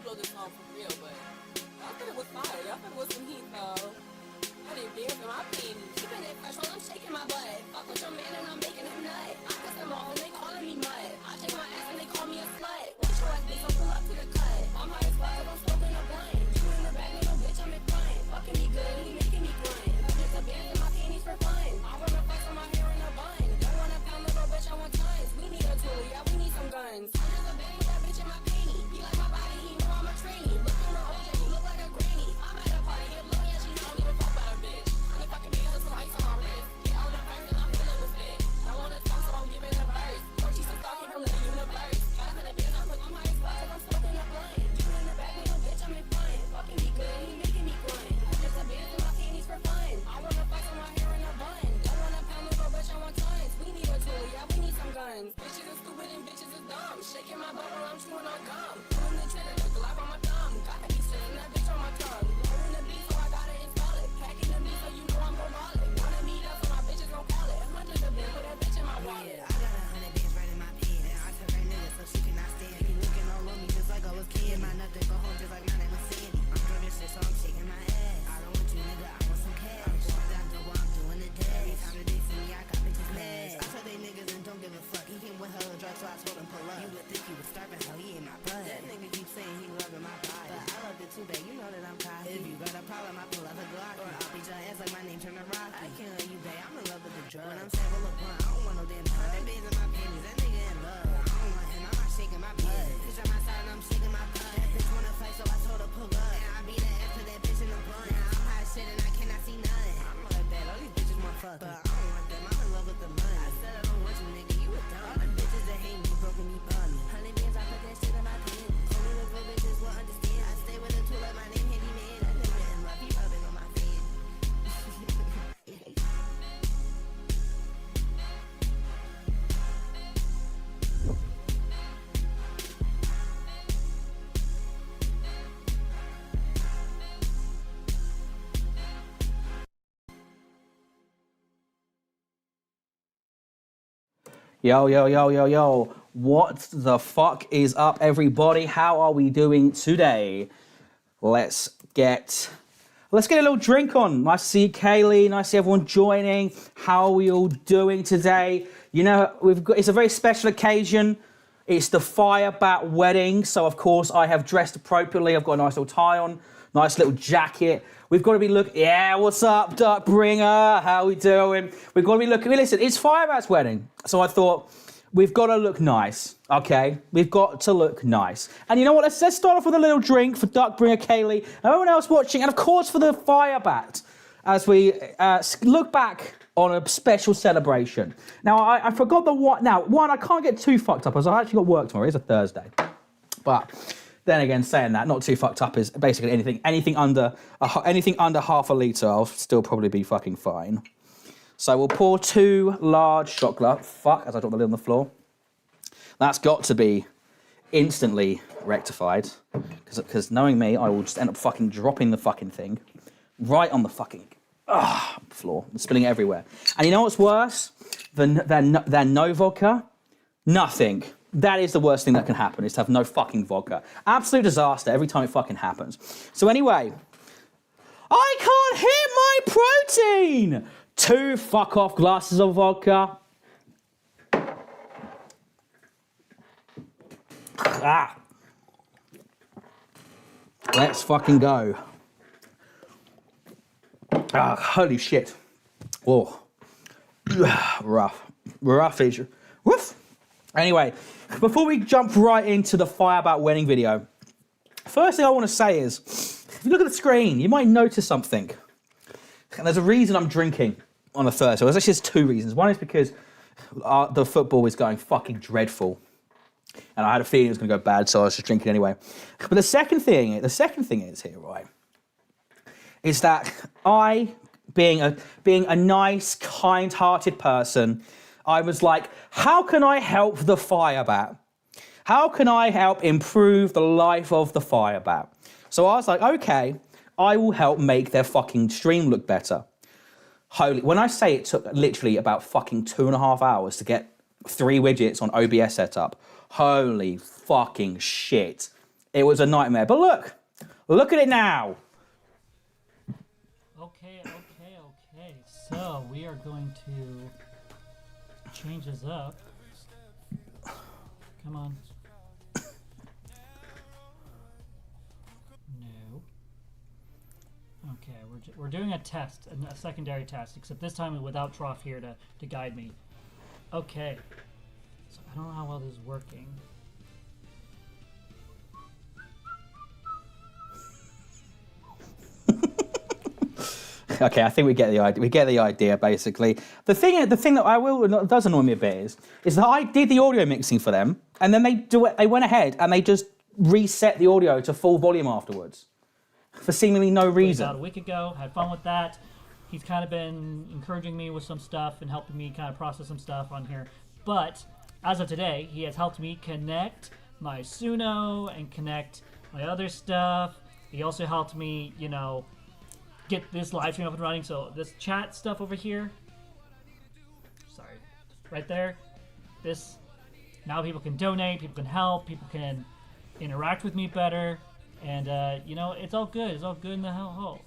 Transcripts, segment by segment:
upload this song for real, but y'all thought it was fire. Y'all thought it was some heat, though. I didn't dance in my penny. Keeping it fresh while I'm shaking my butt. Fuck with your man and I'm making him nut. I cut them off and they calling me mud. I shake my ass and they call me a slut. Watch your ass, bitch, so pull up to the cut. I'm high as fuck, I'm smoking a blunt. You in the back, little bitch, I'm in front. Fucking me good, he making me grunt. I'm just a band in my panties for fun. I run a flex on my hair in a bun. Don't want a pound, little bitch, I want tons. We need a tool, yeah, we need some guns. I'm just a band with that bitch in my panty. He like my body, he know I'm a trainee. Look at her OJ, you look like a granny. I'm at a party, get low, yeah, she don't give a fuck about a bitch. I'm fucking me, some ice on my wrist. Get out of first and I'm feeling with fit. I wanna talk, so I'm giving a verse. Don't you some stalking from the universe. Guys in the biz, I'm high as fuck, I'm smoking a blunt. You in the back, little bitch, I'm in front. Fucking me good, he making me grunt. I'm just a band in my panties for fun. I run a flex on my hair in a bun. Don't want a pound, little bitch, I want tons. We need a tool, yeah, we need some guns. Bitches are stupid and bitches is dumb. Shaking my butt while I'm chewing on gum. Pulling the trigger, the glove on my thumb. Gotta be sitting that bitch on my tongue. Blowing the beat, so I gotta install it. Packing the beat, so you know I'm gon' ball it. Wanna meet up, so my bitches gon' call it. Hundreds of bills, put that bitch in my wallet. I got 100 bands right in my pen. And I took her nigga so she cannot stand. He looking all on me just like I was kid. My nut to go home just like my name was Sandy. I'm drunk as shit, so I'm shaking my ass. I don't want you, nigga, I want some cash. I'm going down to what I'm doing today. Every time that they see me, I got bitches mad. I tell they niggas and don't give a fuck. He came with hella drugs, so I told him pull up. You would think he was starving, hell, he ain't my butt. That nigga keep saying he loving my body, but I love it too, babe. You know that I'm cocky. If you got a problem, I pull out the Glock. Or I'll beat your ass like my name turn to Rocky. I can't let you, babe. I'm in love with the drug. When I'm saying, well, look, blunt, I don't want no damn time. That bands in my panties, that nigga in love. I don't want him, I'm not shaking my butt. Bitch on my side and I'm shaking my butt. That bitch wanna fight, so I told her pull up. And I beat the ass to that bitch in the blunt. Now I'm high as shit and I cannot see nothing. I'm like that, all these bitches want fuck. But I don't want them, I'm in love with the money. I said I don't want you, nigga, you a dumb. All the bitches that hate me, broken me, bummy. 100 bands, I put that shit in my pants. Only the real bitches will understand. I stay with a tool like my name, Handy Man. That nigga in love, he rubbing on my fan. Yo, yo, yo, yo, yo. What the fuck is up, everybody? How are we doing today? Let's get a little drink on. Nice to see you, Kaylee. Nice to see everyone joining. How are we all doing today? You know, it's a very special occasion. It's the Firebat wedding. So, of course, I have dressed appropriately. I've got a nice little tie on, nice little jacket. We've got to be yeah, what's up, Duck Bringer? How we doing? We've got to be looking, listen, it's Firebat's wedding. So I thought, we've got to look nice, okay? We've got to look nice. And you know what, let's start off with a little drink for Duck Bringer, Kaylee, and everyone else watching, and of course for the Firebat, as we look back on a special celebration. Now, I forgot the one. Now, one, I can't get too fucked up, as I actually got work tomorrow. It's a Thursday. But then again, saying that, not too fucked up is basically anything under half a litre, I'll still probably be fucking fine. So we'll pour 2 large shot glasses. Fuck, as I drop the lid on the floor. That's got to be instantly rectified. Because knowing me, I will just end up fucking dropping the fucking thing right on the fucking floor and spilling it everywhere. And you know what's worse than no vodka? Nothing. That is the worst thing that can happen, is to have no fucking vodka. Absolute disaster every time it fucking happens. So anyway, I can't hit my protein! 2 fuck off glasses of vodka. Let's fucking go. Holy shit. Oh. Rough. Anyway, before we jump right into the Firebat wedding video, first thing I want to say is, if you look at the screen, you might notice something. And there's a reason I'm drinking on a Thursday. Well, there's actually 2 reasons. One is because the football is going fucking dreadful. And I had a feeling it was going to go bad, so I was just drinking anyway. But the second thing is here, right, is that I, being a nice, kind-hearted person, I was like, how can I help the Firebat? How can I help improve the life of the Firebat? So I was like, okay, I will help make their fucking stream look better. When I say it took literally about fucking 2.5 hours to get 3 widgets on OBS set up, holy fucking shit. It was a nightmare. But look at it now. Okay. So we are going to change this up. Come on. No. Okay, we're doing a test, a secondary test, except this time without Trough here to guide me. Okay. So I don't know how well this is working. Okay, I think we get the idea. We get the idea, basically. The thing that does annoy me a bit is that I did the audio mixing for them, and then they went ahead and they just reset the audio to full volume afterwards, for seemingly no reason. About a week ago, had fun with that. He's kind of been encouraging me with some stuff and helping me kind of process some stuff on here. But as of today, he has helped me connect my Suno and connect my other stuff. He also helped me, get this live stream up and running. So this chat stuff over here, sorry, right there, this, now people can donate, people can help, people can interact with me better, and it's all good. It's all good in the hole.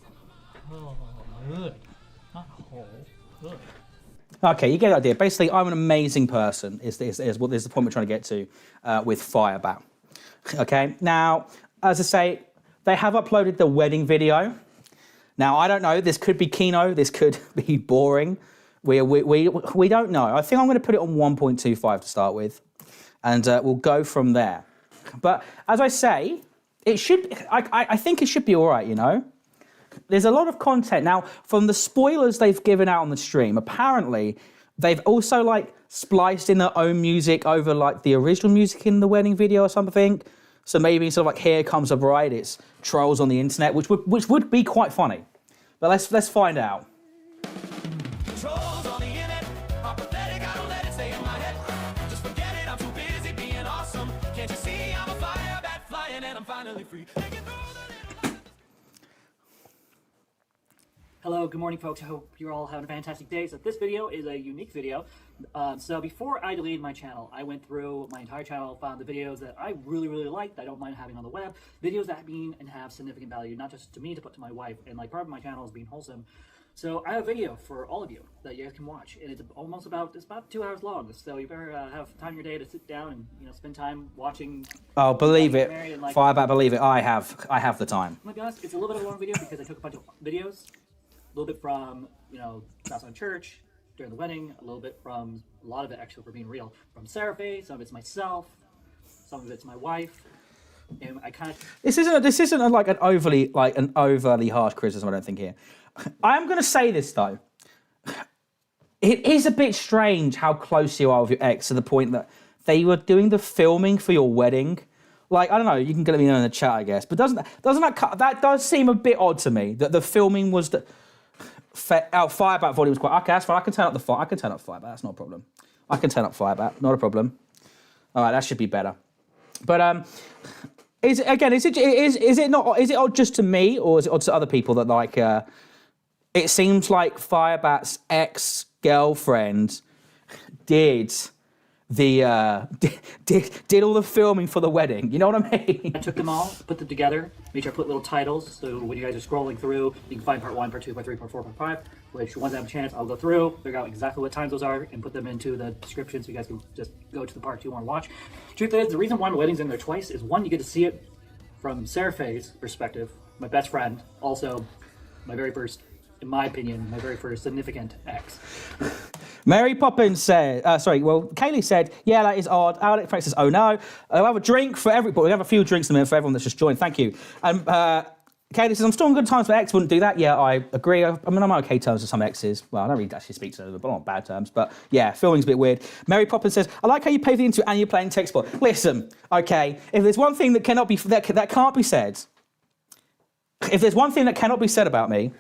Good, not whole, good. Okay, you get the idea. Basically, I'm an amazing person. Is the point we're trying to get to with Firebat. Okay, now as I say, they have uploaded the wedding video. Now, I don't know, this could be Kino, this could be boring. We don't know. I think I'm going to put it on 1.25 to start with, and we'll go from there. But as I say, I think it should be all right, There's a lot of content. Now, from the spoilers they've given out on the stream, apparently, they've also, spliced in their own music over, the original music in the wedding video or something. So maybe sort of Here Comes a Bride, it's trolls on the internet, which would be quite funny. But let's find out. Trolls on the internet are pathetic. I don't let it stay in my head. Just forget it. I'm too busy being awesome. Can't you see I'm a firebat flying and I'm finally free? Hello, good morning, folks. I hope you're all having a fantastic day. So this video is a unique video. So before I deleted my channel, I went through my entire channel, found the videos that I really, really liked, I don't mind having on the web, videos that mean and have significant value, not just to me, to put to my wife, and part of my channel is being wholesome. So I have a video for all of you that you guys can watch, and it's about 2 hours long. So you better have time in your day to sit down and spend time watching. Oh, believe it, Firebat, believe it. I have the time. I'm gonna be honest, it's a little bit of a long video because I took a bunch of videos. A little bit from, Cross on Church, during the wedding, a little bit from, a lot of it actually, for being real, from Seraphe, some of it's myself, some of it's my wife, and I kind of... This isn't an overly harsh criticism, I don't think, here. I am going to say this, though. It is a bit strange how close you are with your ex to the point that they were doing the filming for your wedding. I don't know, you can let me know in the chat, I guess, but that does seem a bit odd to me, that the filming was... Firebat volume was quite... Okay, that's fine. I can turn up Firebat. That's not a problem. I can turn up Firebat. Not a problem. All right, that should be better. But is it odd just to me, or is it odd to other people that it seems like Firebat's ex-girlfriend did all the filming for the wedding. You know what I mean? I took them all, put them together, made sure I put little titles, so when you guys are scrolling through, you can find part 1, part 2, part 3, part 4, part 5, which once I have a chance, I'll go through, figure out exactly what times those are, and put them into the description so you guys can just go to the part you want to watch. Truth is, the reason why my wedding's in there twice is, one, you get to see it from Seraphe's perspective, my best friend, also my very first, in my opinion, my very first significant ex. Mary Poppins said, Kaylee said, yeah, that is odd. Alex Frank says, oh no. I'll have a drink for everybody. We have a few drinks in a minute for everyone that's just joined. Thank you. And Kaylee says, I'm still on good terms, but ex wouldn't do that. Yeah, I agree. I'm on okay terms with some exes. Well, I don't really actually speak to them, but I'm on bad terms. But yeah, filming's a bit weird. Mary Poppins says, I like how you pay the into and you're playing text sport. Listen, okay, if there's one thing that can't be said, if there's one thing that cannot be said about me,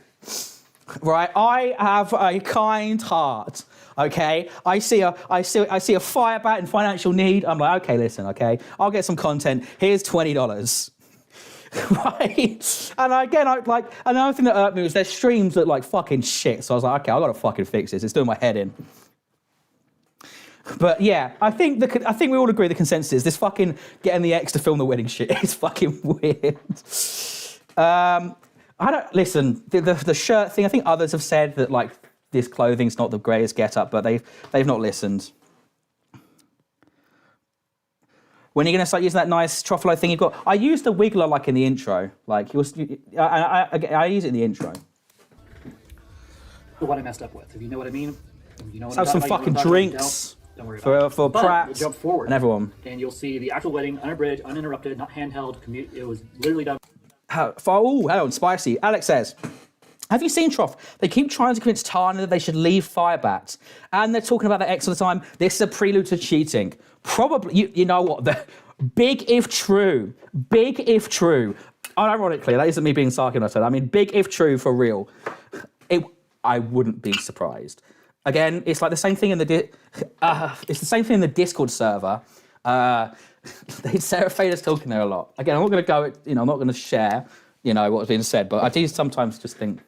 right, I have a kind heart. Okay, I see a Firebat in financial need. I'm like, okay, listen, okay, I'll get some content. Here's $20, right? And again, another thing that irked me was their streams look like fucking shit. So I was like, okay, I gotta fucking fix this. It's doing my head in. But yeah, I think we all agree the consensus is this fucking getting the ex to film the wedding shit is fucking weird. I don't listen. The shirt thing. I think others have said that like this clothing's not the greatest get-up, but they've not listened. When are you going to start using that nice truffalo thing you've got? I used the wiggler like in the intro. Like I use it in the intro. What I messed up with, if you know what I mean. You know what Let's have some fucking drinks don't worry about for it. But Pratt we'll jump forward and everyone. and you'll see the actual wedding, unabridged, uninterrupted, not handheld. It was literally done. Oh, hang on, spicy. Alex says, have you seen Trough? They keep trying to convince Tana that they should leave Firebat. And they're talking about their ex all the time. This is a prelude to cheating. Probably, you know what? Big if true. Big if true. Ironically, that isn't me being sarcastic. I mean, big if true for real. I wouldn't be surprised. Again, it's like the same thing in the Discord server. Sarah Fader's talking there a lot. Again, I'm not going to go. I'm not going to share. What's being said, but I do sometimes just think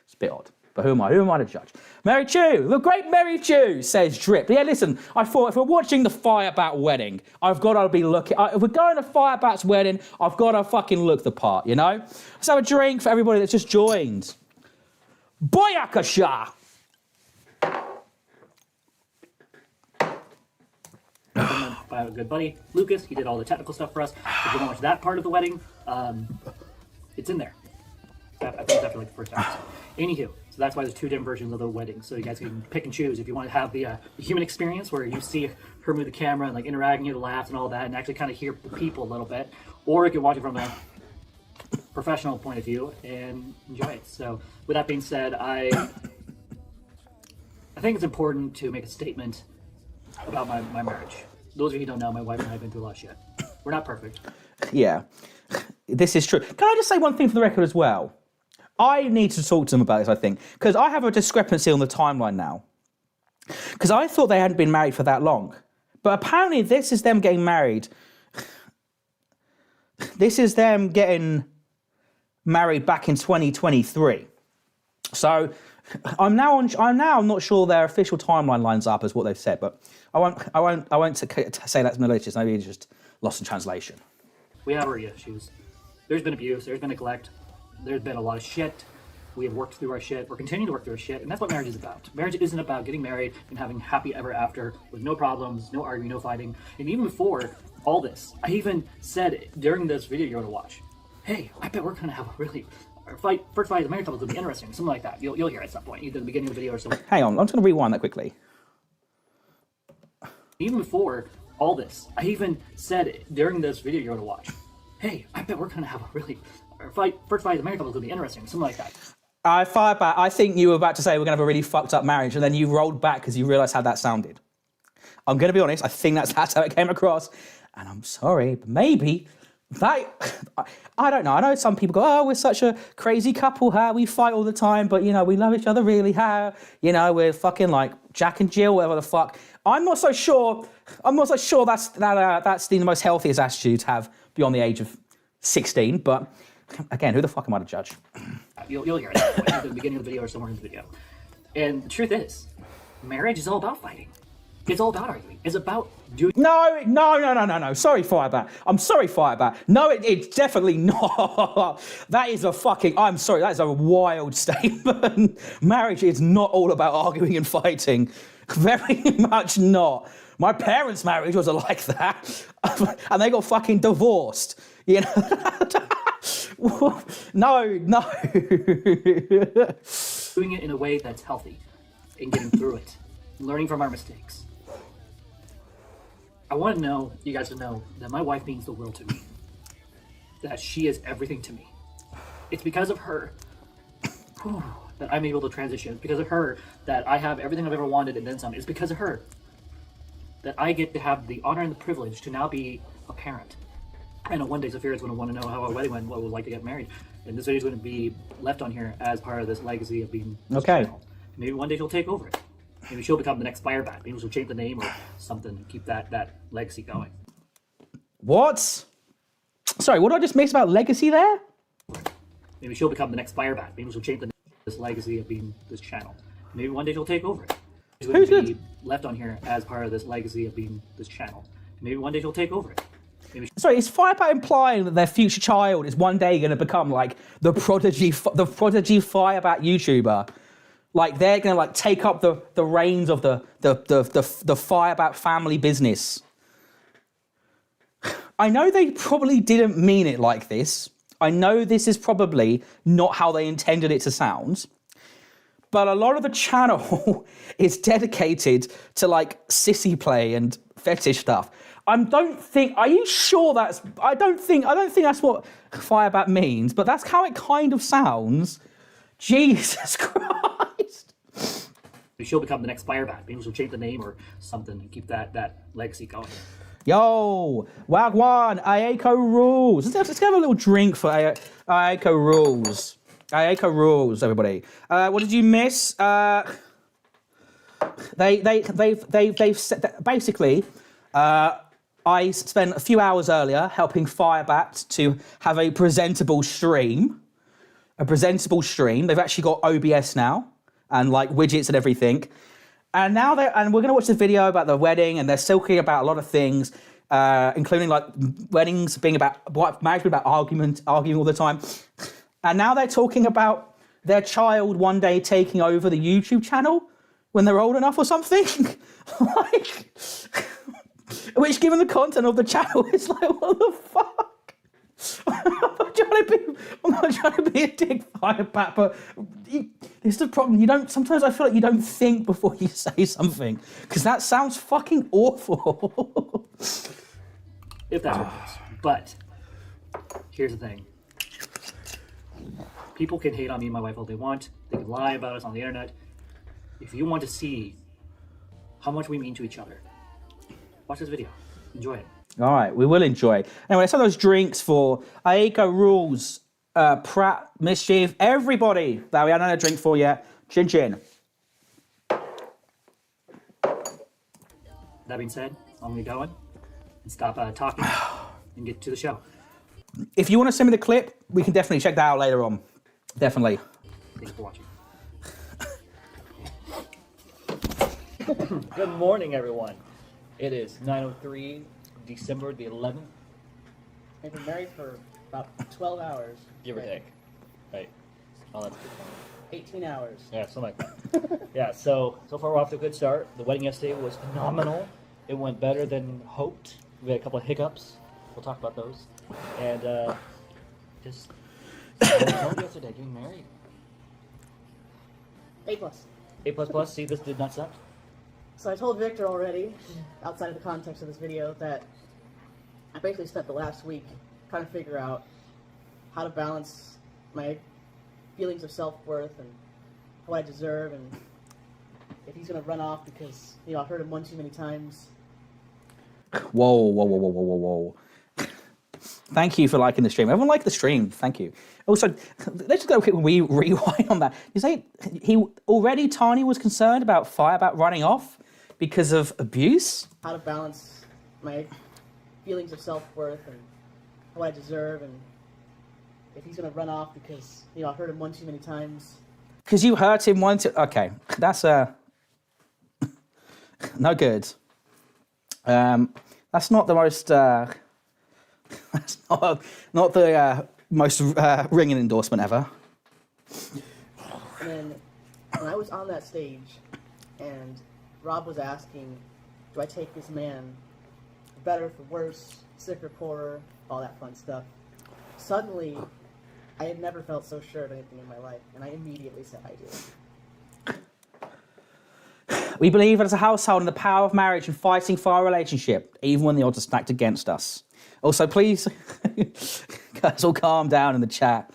it's a bit odd. But who am I? Who am I to judge? Mary Chew, the great Mary Chew, says Drip. Yeah, listen, I thought if we're watching the Firebat wedding, I've got to be looking. If we're going to Firebat's wedding, I've got to fucking look the part, Let's have a drink for everybody that's just joined. Boyakasha! By a good buddy, Lucas. He did all the technical stuff for us. If you want to watch that part of the wedding, it's in there. I think it's after like the first episode. Anywho, so that's why there's two different versions of the wedding. So you guys can pick and choose if you want to have the human experience where you see her move the camera and like interacting, the laughs and all that, and actually kind of hear the people a little bit, or you can watch it from a professional point of view and enjoy it. So with that being said, I think it's important to make a statement about my marriage. Those of you who don't know, my wife and I have been through a lot of shit. We're not perfect. Yeah, this is true. Can I just say one thing for the record as well? I need to talk to them about this, I think, because I have a discrepancy on the timeline now. Because I thought they hadn't been married for that long. But apparently this is them getting married. This is them getting married back in 2023. So I'm now not sure their official timeline lines up as what they've said, but I won't say that's malicious. Maybe it's just lost in translation. We have our issues. There's been abuse. There's been neglect. There's been a lot of shit. We have worked through our shit. We're continuing to work through our shit, and that's what marriage is about. Marriage isn't about getting married and having happy ever after with no problems, no arguing, no fighting. And even before all this, I even said during this video you're going to watch, hey, I bet we're going to have a really first fight as a married couple is going to be interesting, something like that. You'll hear it at some point, either at the beginning of the video or something. Hang on, I'm just going to rewind that quickly. Even before all this, I even said during this video you're going to watch, hey, I bet we're going to have a really first fight as a married couple is going to be interesting, something like that. Firebat, I think you were about to say we're going to have a really fucked up marriage, and then you rolled back because you realised how that sounded. I'm going to be honest, I think that's how it came across, and I'm sorry, but maybe that, I don't know. I know some people go, oh, we're such a crazy couple, how we fight all the time, but, we love each other really, how, we're fucking like Jack and Jill, whatever the fuck. I'm not so sure that's the most healthiest attitude to have beyond the age of 16, but again, who the fuck am I to judge? You'll hear it at the beginning of the video or somewhere in the video. And the truth is, marriage is all about fighting. It's all about arguing. It's about doing... No. Sorry, Firebat. I'm sorry, Firebat. No, it's definitely not. That is a fucking... I'm sorry, that is a wild statement. Marriage is not all about arguing and fighting. Very much not. My parents' marriage was like that. And they got fucking divorced. No. Doing it in a way that's healthy and getting through it. Learning from our mistakes. I want you guys to know that my wife means the world to me. That she is everything to me. It's because of her that I'm able to transition. It's because of her that I have everything I've ever wanted and then some. It's because of her that I get to have the honor and the privilege to now be a parent. I know one day Sophia is going to want to know how our wedding went, what it was like to get married. And this video is going to be left on here as part of this legacy of being this channel. Maybe one day she'll take over it. Maybe she'll become the next Firebat. Maybe she'll change the name or something to keep that legacy going. What? Sorry, what did I just miss about legacy there? Maybe she'll become the next Firebat. Maybe she'll change the name of this legacy of being this channel. Maybe one day she'll take over it. Who's to be good? left on here as part of this legacy of being this channel. Maybe one day she'll take over it. Maybe Sorry, is Firebat implying that their future child is one day going to become like the prodigy Firebat YouTuber? Like they're going to like take up the reins of the Firebat family business. I know they probably didn't mean it like this. I know this is probably not how they intended it to sound. But a lot of the channel is dedicated to like sissy play and fetish stuff. Are you sure that's, I don't think that's what Firebat means, but that's how it kind of sounds. Jesus Christ. she'll become the next Firebat. Maybe she'll change the name or something and keep that legacy going. Yo, Wagwan, Ayako rules. Let's have a little drink for Ayako rules. Ayako rules, everybody. What did you miss? They've set, basically. I spent a few hours earlier helping Firebat to have a presentable stream. They've actually got OBS now and like widgets and everything. And now we're going to watch the video about the wedding, and they're talking about a lot of things, including like weddings being about marriage being about arguing all the time. And now they're talking about their child one day taking over the YouTube channel when they're old enough or something. Like, which, given the content of the channel, is like, what the fuck? I'm not trying to be a dick Firebat, but it's the problem. Sometimes I feel like you don't think before you say something, because that sounds fucking awful. If that's what it is. But here's the thing. People can hate on me and my wife all they want. They can lie about us on the internet. If you want to see how much we mean to each other, watch this video. Enjoy it. All right, we will enjoy. Anyway, let's have those drinks for Aiko Rules, Pratt, Mischief, everybody that we haven't had a drink for yet. Chin chin. That being said, I'm going to go in and stop talking and get to the show. If you want to send me the clip, we can definitely check that out later on. Definitely. Thanks for watching. Good morning, everyone. It is 9:03, December the 11th. I've been married for about 12 hours. Give or take. Right. Oh, that's good. 18 hours. Yeah, something like that. Yeah, so far we're off to a good start. The wedding yesterday was phenomenal. It went better than hoped. We had a couple of hiccups. We'll talk about those. And just yesterday, getting married. A plus. A++. See, this did not suck. So I told Victor already, outside of the context of this video, that I basically spent the last week trying to figure out how to balance my feelings of self-worth and what I deserve, and if he's going to run off because, I've heard him one too many times. Whoa. Thank you for liking the stream. Everyone liked the stream. Thank you. Also, let's just go quick rewind on that. You say Tani was concerned about Firebat running off because of abuse? How to balance my feelings of self-worth and what I deserve, and if he's going to run off because, I've heard him one too many times. Because you hurt him once. Okay, that's no good. That's not the most. That's not the most ringing endorsement ever. And then when I was on that stage, and Rob was asking, "Do I take this man for better, for worse, sicker, poorer, all that fun stuff?" Suddenly, I had never felt so sure of anything in my life, and I immediately said I do. We believe as a household in the power of marriage and fighting for our relationship, even when the odds are stacked against us. Also, please, guys, all calm down in the chat.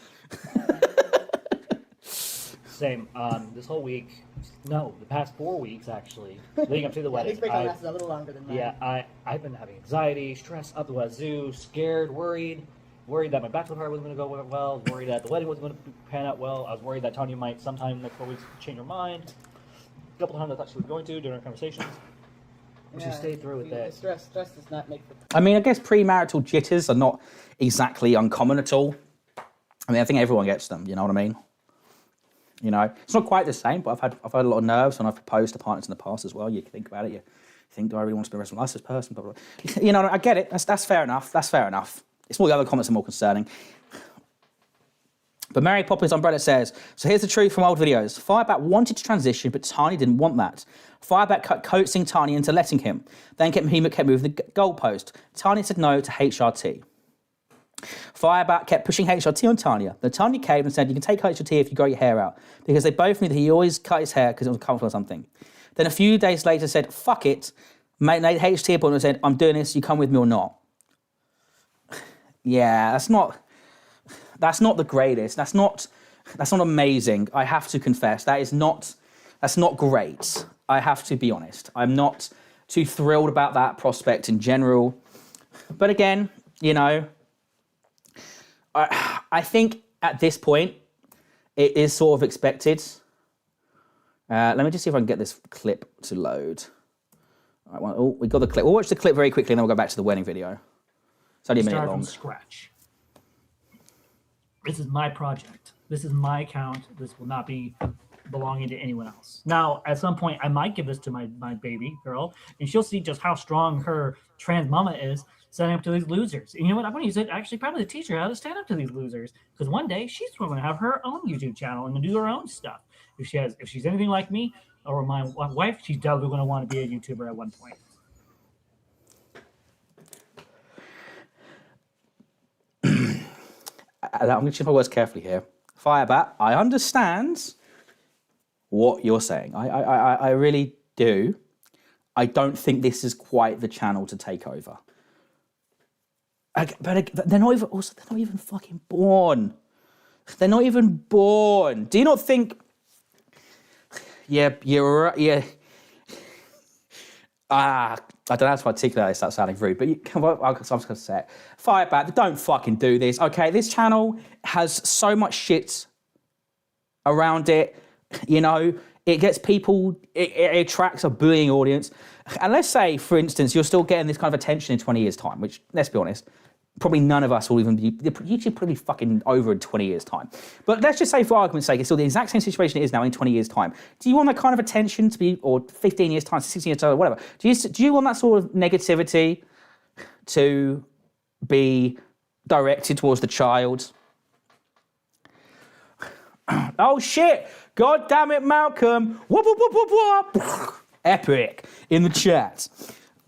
Same. This whole week, no, the past 4 weeks actually, leading up to the wedding. His breakdown lasted a little longer than mine. Yeah, I've been having anxiety, stress up the wazoo, scared, worried that my bachelor party wasn't going to go well, worried that the wedding wasn't going to pan out well. I was worried that Tanya might sometime in the next 4 weeks change her mind. A couple times I thought she was going to during our conversations. We should stay through with that. Stress does not make for... I mean, I guess premarital jitters are not exactly uncommon at all. I mean, I think everyone gets them, you know what I mean? You know, it's not quite the same, but I've had a lot of nerves when I've proposed to partners in the past as well. You think about it, you think, do I really want to be a wrestling license person? Blah, blah, blah. You know, I get it. That's fair enough. That's fair enough. It's more the other comments are more concerning. But Mary Poppins Umbrella says, so here's the truth from old videos. Firebat wanted to transition, but Tanya didn't want that. Firebat cut coaxing Tanya into letting him. Then kept moving the goalpost. Tanya said no to HRT. Firebat kept pushing HRT on Tanya. Then Tanya came and said, you can take HRT if you grow your hair out. Because they both knew that he always cut his hair because it was comfortable or something. Then a few days later said, fuck it. Made HRT appointment and said, I'm doing this, you come with me or not. Yeah, that's not the greatest. That's not amazing. I have to confess. That's not great. I have to be honest. I'm not too thrilled about that prospect in general. But again, you know, I think at this point, it is sort of expected. Let me just see if I can get this clip to load. All right, well, oh, we got the clip. We'll watch the clip very quickly and then we'll go back to the wedding video. It's only a minute Start long. from scratch. This is my project. This is my account. This will not be belonging to anyone else. Now, at some point, I might give this to my baby girl, and she'll see just how strong her trans mama is standing up to these losers. And you know what? I'm going to use it actually probably to teach her how to stand up to these losers. Because one day she's going to have her own YouTube channel and do her own stuff. If she's anything like me or my wife, she's definitely going to want to be a YouTuber at one point. I'm going to choose my words carefully here. Firebat, I understand what you're saying. I really do. I don't think this is quite the channel to take over. But they're not even fucking born. They're not even born. Do you not think? Yeah, you're right. Yeah. I don't know how to articulate this without sounding rude, but I'm just going to say it. Firebat, don't fucking do this. Okay, this channel has so much shit around it. You know, it gets people, it attracts a bullying audience. And let's say, for instance, you're still getting this kind of attention in 20 years' time, which, let's be honest, probably none of us will even be, YouTube probably fucking over in 20 years' time. But let's just say, for argument's sake, it's still the exact same situation it is now in 20 years' time. Do you want that kind of attention to be, or 15 years' time, 16 years' time, or whatever? Do you want that sort of negativity to be directed towards the child? Oh shit! God damn it, Malcolm! Whoop, whoop, whoop, whoop, whoop. Epic in the chat.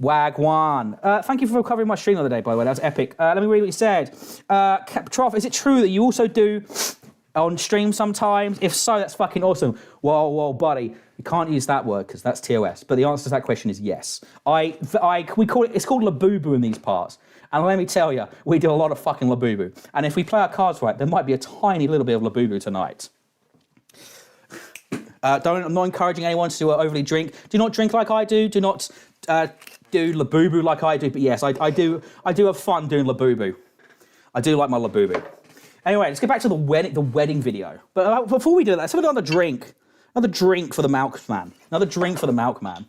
Wagwan. Thank you for covering my stream the other day, by the way. That was epic. Let me read what you said. Trough, is it true that you also do on stream sometimes? If so, that's fucking awesome. Whoa, buddy. You can't use that word because that's TOS. But the answer to that question is yes. It's called labubu in these parts. And let me tell you, we do a lot of fucking labubu. And if we play our cards right, there might be a tiny little bit of labubu tonight. I'm not encouraging anyone to overly drink. Do not drink like I do. Do not do labubu like I do. But yes, I do have fun doing labubu. I do like my labubu. Anyway, let's get back to the wedding video. But before we do that, let's have another drink. Another drink for the milkman. Another drink for the milkman.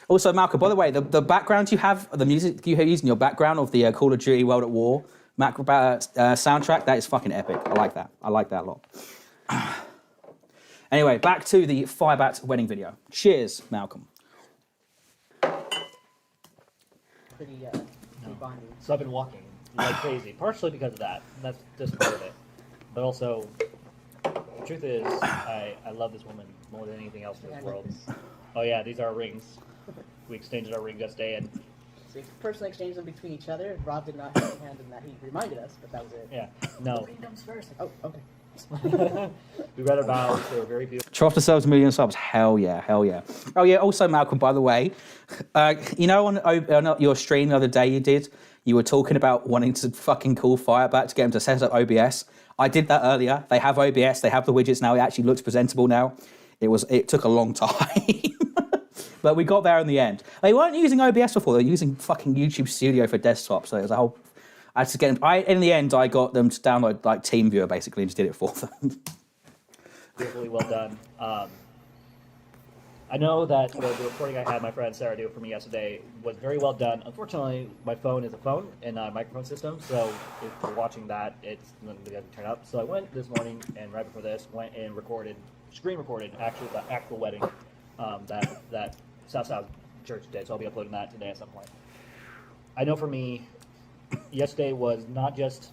Also, Malcolm, by the way, the background you have, the music you use in your background of the Call of Duty World at War soundtrack, that is fucking epic. I like that. I like that a lot. Anyway, back to the Firebat wedding video. Cheers, Malcolm. Pretty bonding. So I've been walking like crazy, partially because of that. That's just part of it. But also, the truth is, I love this woman more than anything else in this world. Oh yeah, these are our rings. We exchanged our rings yesterday, and So we personally exchanged them between each other. Rob did not have a hand in that. He reminded us, but that was it. yeah, no. Kingdoms first. Oh, okay. We read about they were very beautiful. Trough deserves 1 million subs. Hell yeah, hell yeah. Oh yeah, also Malcolm, by the way, you know on your stream the other day you were talking about wanting to fucking call Firebat to get him to set up OBS. I did that earlier. They have OBS, they have the widgets now, it actually looks presentable now. It took a long time. But we got there in the end. They weren't using OBS before, they were using fucking YouTube Studio for desktop, so it was a whole... I had to get them, in the end, I got them to download like TeamViewer basically and just did it for them. Beautifully well done. I know that the recording I had my friend Sarah do for me yesterday was very well done. Unfortunately, my phone is a phone and not a microphone system, so if you're watching that, it's going to turn up. So I went this morning and right before this, went and screen recorded actually the actual wedding that South Church did. So I'll be uploading that today at some point. I know for me, yesterday was not just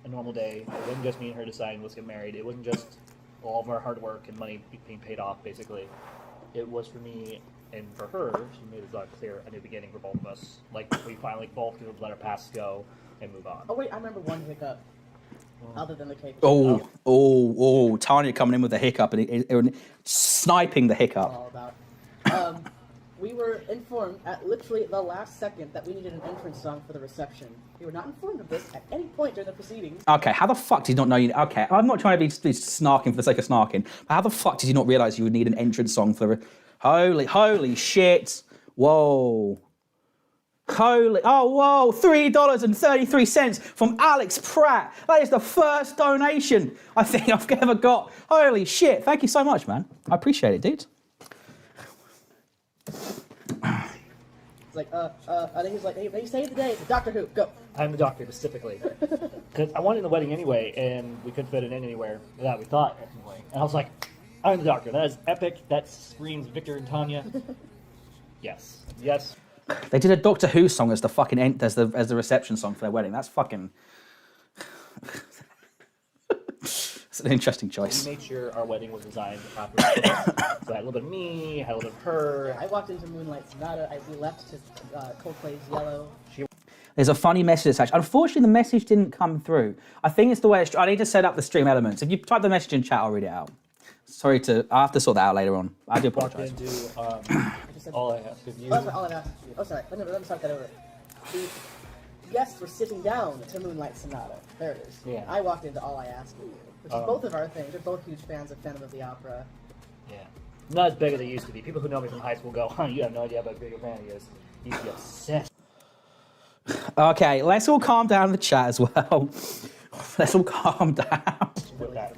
a normal day. It wasn't just me and her deciding let's get married. It wasn't just all of our hard work and money being paid off, basically. It was for me and for her, she made it clear, a new beginning for both of us. Like, we finally both could let our pasts go and move on. Oh wait, I remember one hiccup. Other than the cake. Tanya coming in with a hiccup and sniping the hiccup. All about. We were informed at literally the last second that we needed an entrance song for the reception. We were not informed of this at any point during the proceedings. Okay, how the fuck did you not know you... Okay, I'm not trying to be snarking for the sake of snarking, but how the fuck did you not realise you would need an entrance song for the... Holy shit. Whoa. Whoa, $3.33 from Alex Pratt. That is the first donation I think I've ever got. Holy shit, thank you so much, man. I appreciate it, dude. It's like, and he's like, hey, save the day. It's Doctor Who, go. I'm the doctor, specifically. Because I wanted the wedding anyway, and we couldn't fit it in anywhere that we thought, anyway. And I was like, I'm the doctor. That is epic. That screams Victor and Tanya. Yes. They did a Doctor Who song as the fucking as the reception song for their wedding. That's fucking... It's an interesting choice. We made sure our wedding was designed after. So I had a little bit of me, had a little bit of her. I walked into Moonlight Sonata. We left to Coldplay's Yellow. There's a funny message attached. Unfortunately, the message didn't come through. I think it's the way I need to set up the stream elements. If you type the message in chat, I'll read it out. Sorry I have to sort that out later on. I do apologise. All I ask of you. Oh, sorry, all I asked of you. Oh, sorry. Let me start that over. The guests were sitting down to Moonlight Sonata. There it is. Yeah. I walked into All I Ask of You, which is both of our things. We're both huge fans of Phantom of the Opera. Yeah. Not as big as they used to be. People who know me from high school go, huh, you have no idea how big a fan he is. He used to be obsessed. Okay, let's all calm down in the chat as well. Let's all calm down. With that.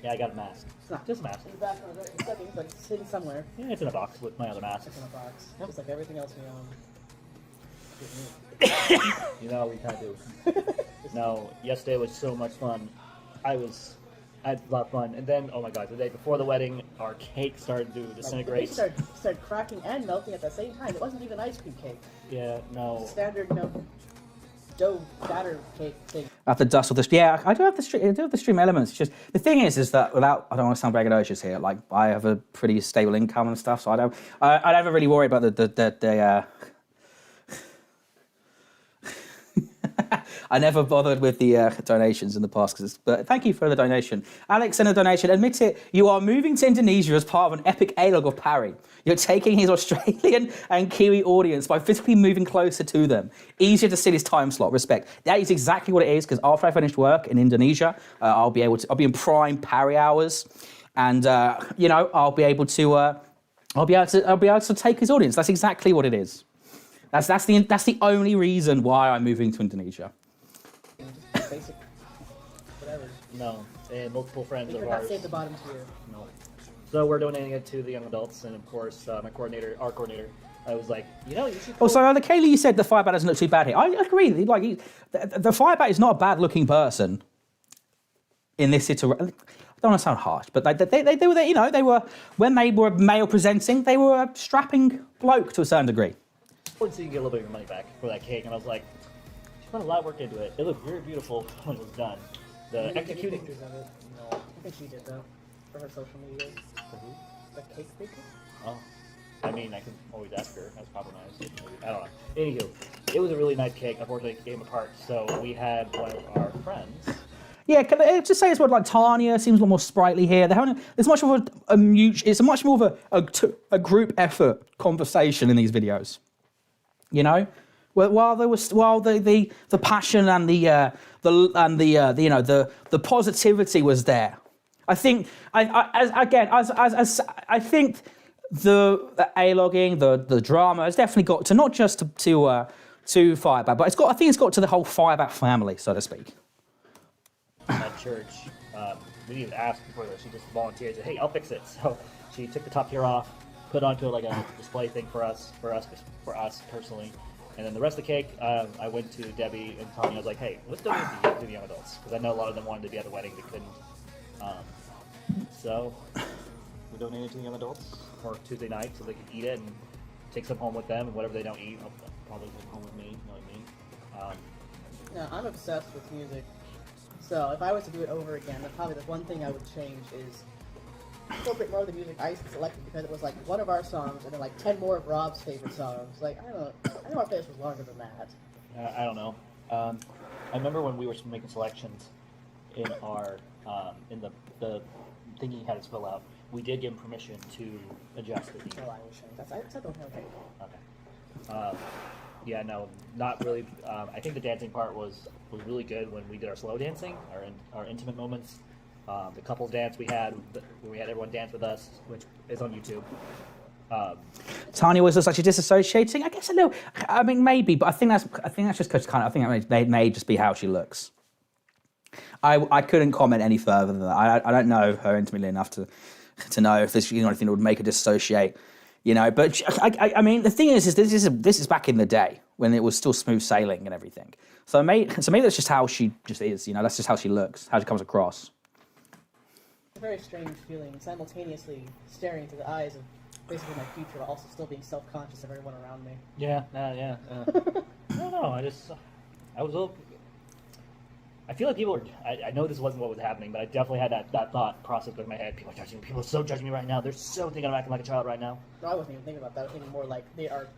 Yeah, I got a mask. It's not Just a mask. in the back of the settings, but it's hidden somewhere. Yeah, it's in a box with my other mask. It's in a box. Just like everything else we own. You know, we kind of do. No, yesterday was so much fun. I had a lot of fun. And then, oh my god, the day before the wedding, our cake started to disintegrate. The cake started cracking and melting at the same time. It wasn't even ice cream cake. Yeah, no. Standard, dough batter cake thing. I have the dust of the... Yeah, I do have the stream elements. It's just... The thing is that without... I don't want to sound braggadocious here. Like, I have a pretty stable income and stuff, so I never really worry about the I never bothered with the donations in the past, but thank you for the donation. Alex sent a donation. Admit it, you are moving to Indonesia as part of an epic A-log of Parry. You're taking his Australian and Kiwi audience by physically moving closer to them. Easier to sit his time slot. Respect. That is exactly what it is, because after I finish work in Indonesia, I'll be in prime Parry hours, and I'll be able to take his audience. That's exactly what it is. That's the only reason why I'm moving to Indonesia. Basic. Whatever. No, and multiple friends We of could not ours. save the bottom tier. No. So we're donating it to the young adults, and of course, our coordinator, I was like, you should. Oh, so Kaylee, you said the Firebat doesn't look too bad here. I agree. Like, the Firebat is not a bad-looking person in this situation. I don't want to sound harsh, but they were when they were male presenting, they were a strapping bloke to a certain degree. So you can get a little bit of your money back for that cake, and I was like, she put a lot of work into it. It looked very beautiful when it was done. The executing. Pictures of it. No, I think she did though for her social media. For who? The cake baker. Oh, I mean, I can always ask her. That's probably nice. I don't know. Anywho, it was a really nice cake. Unfortunately, it came apart, so we had one of our friends. Yeah, can I just say as well, like Tanya seems a lot more sprightly here. There's much more it's a much more of a group effort conversation in these videos. While the passion and the positivity was there, I think I think the A-logging, the drama has definitely got to not just to Firebat, but I think it's got to the whole Firebat family, so to speak. At church, we didn't even ask before this. She just volunteered. Said, "Hey, I'll fix it." So she took the top tier off, put onto like a display thing for us personally. And then the rest of the cake, I went to Debbie and Tony. I was like, hey, let's donate to the young adults because I know a lot of them wanted to be at the wedding, they couldn't. So we donated to the young adults for Tuesday night so they could eat it and take some home with them, and whatever they don't eat, I'll probably take home with me. You know what I mean? Yeah, I'm obsessed with music. So if I was to do it over again, then probably the one thing I would change is incorporate more of the music I selected because it was like one of our songs and then like 10 more of Rob's favorite songs. Like I know our playlist was longer than that. I don't know. I remember when we were making selections in our in the thing he had us fill out. We did give him permission to adjust the beat. Oh, I wish I said okay. Okay. Yeah, no, not really. I think the dancing part was really good when we did our slow dancing, our intimate moments. The couples dance we had, where we had everyone dance with us, which is on YouTube. Tanya always looks like she's disassociating. I guess a little. I mean, maybe, but I think that's just because I think that may just be how she looks. I couldn't comment any further than that. I don't know her intimately enough to know if there's anything that would make her dissociate. You know, but I mean, the thing is this is back in the day when it was still smooth sailing and everything. So maybe that's just how she just is. You know, that's just how she looks, how she comes across. It's a very strange feeling, simultaneously staring into the eyes of basically my future, while also still being self-conscious of everyone around me. Yeah. I don't know. I was a little. I feel like people were. I know this wasn't what was happening, but I definitely had that thought process in my head. People are judging me. People are so judging me right now. They're so thinking I'm acting like a child right now. No, I wasn't even thinking about that. I was thinking more like they are.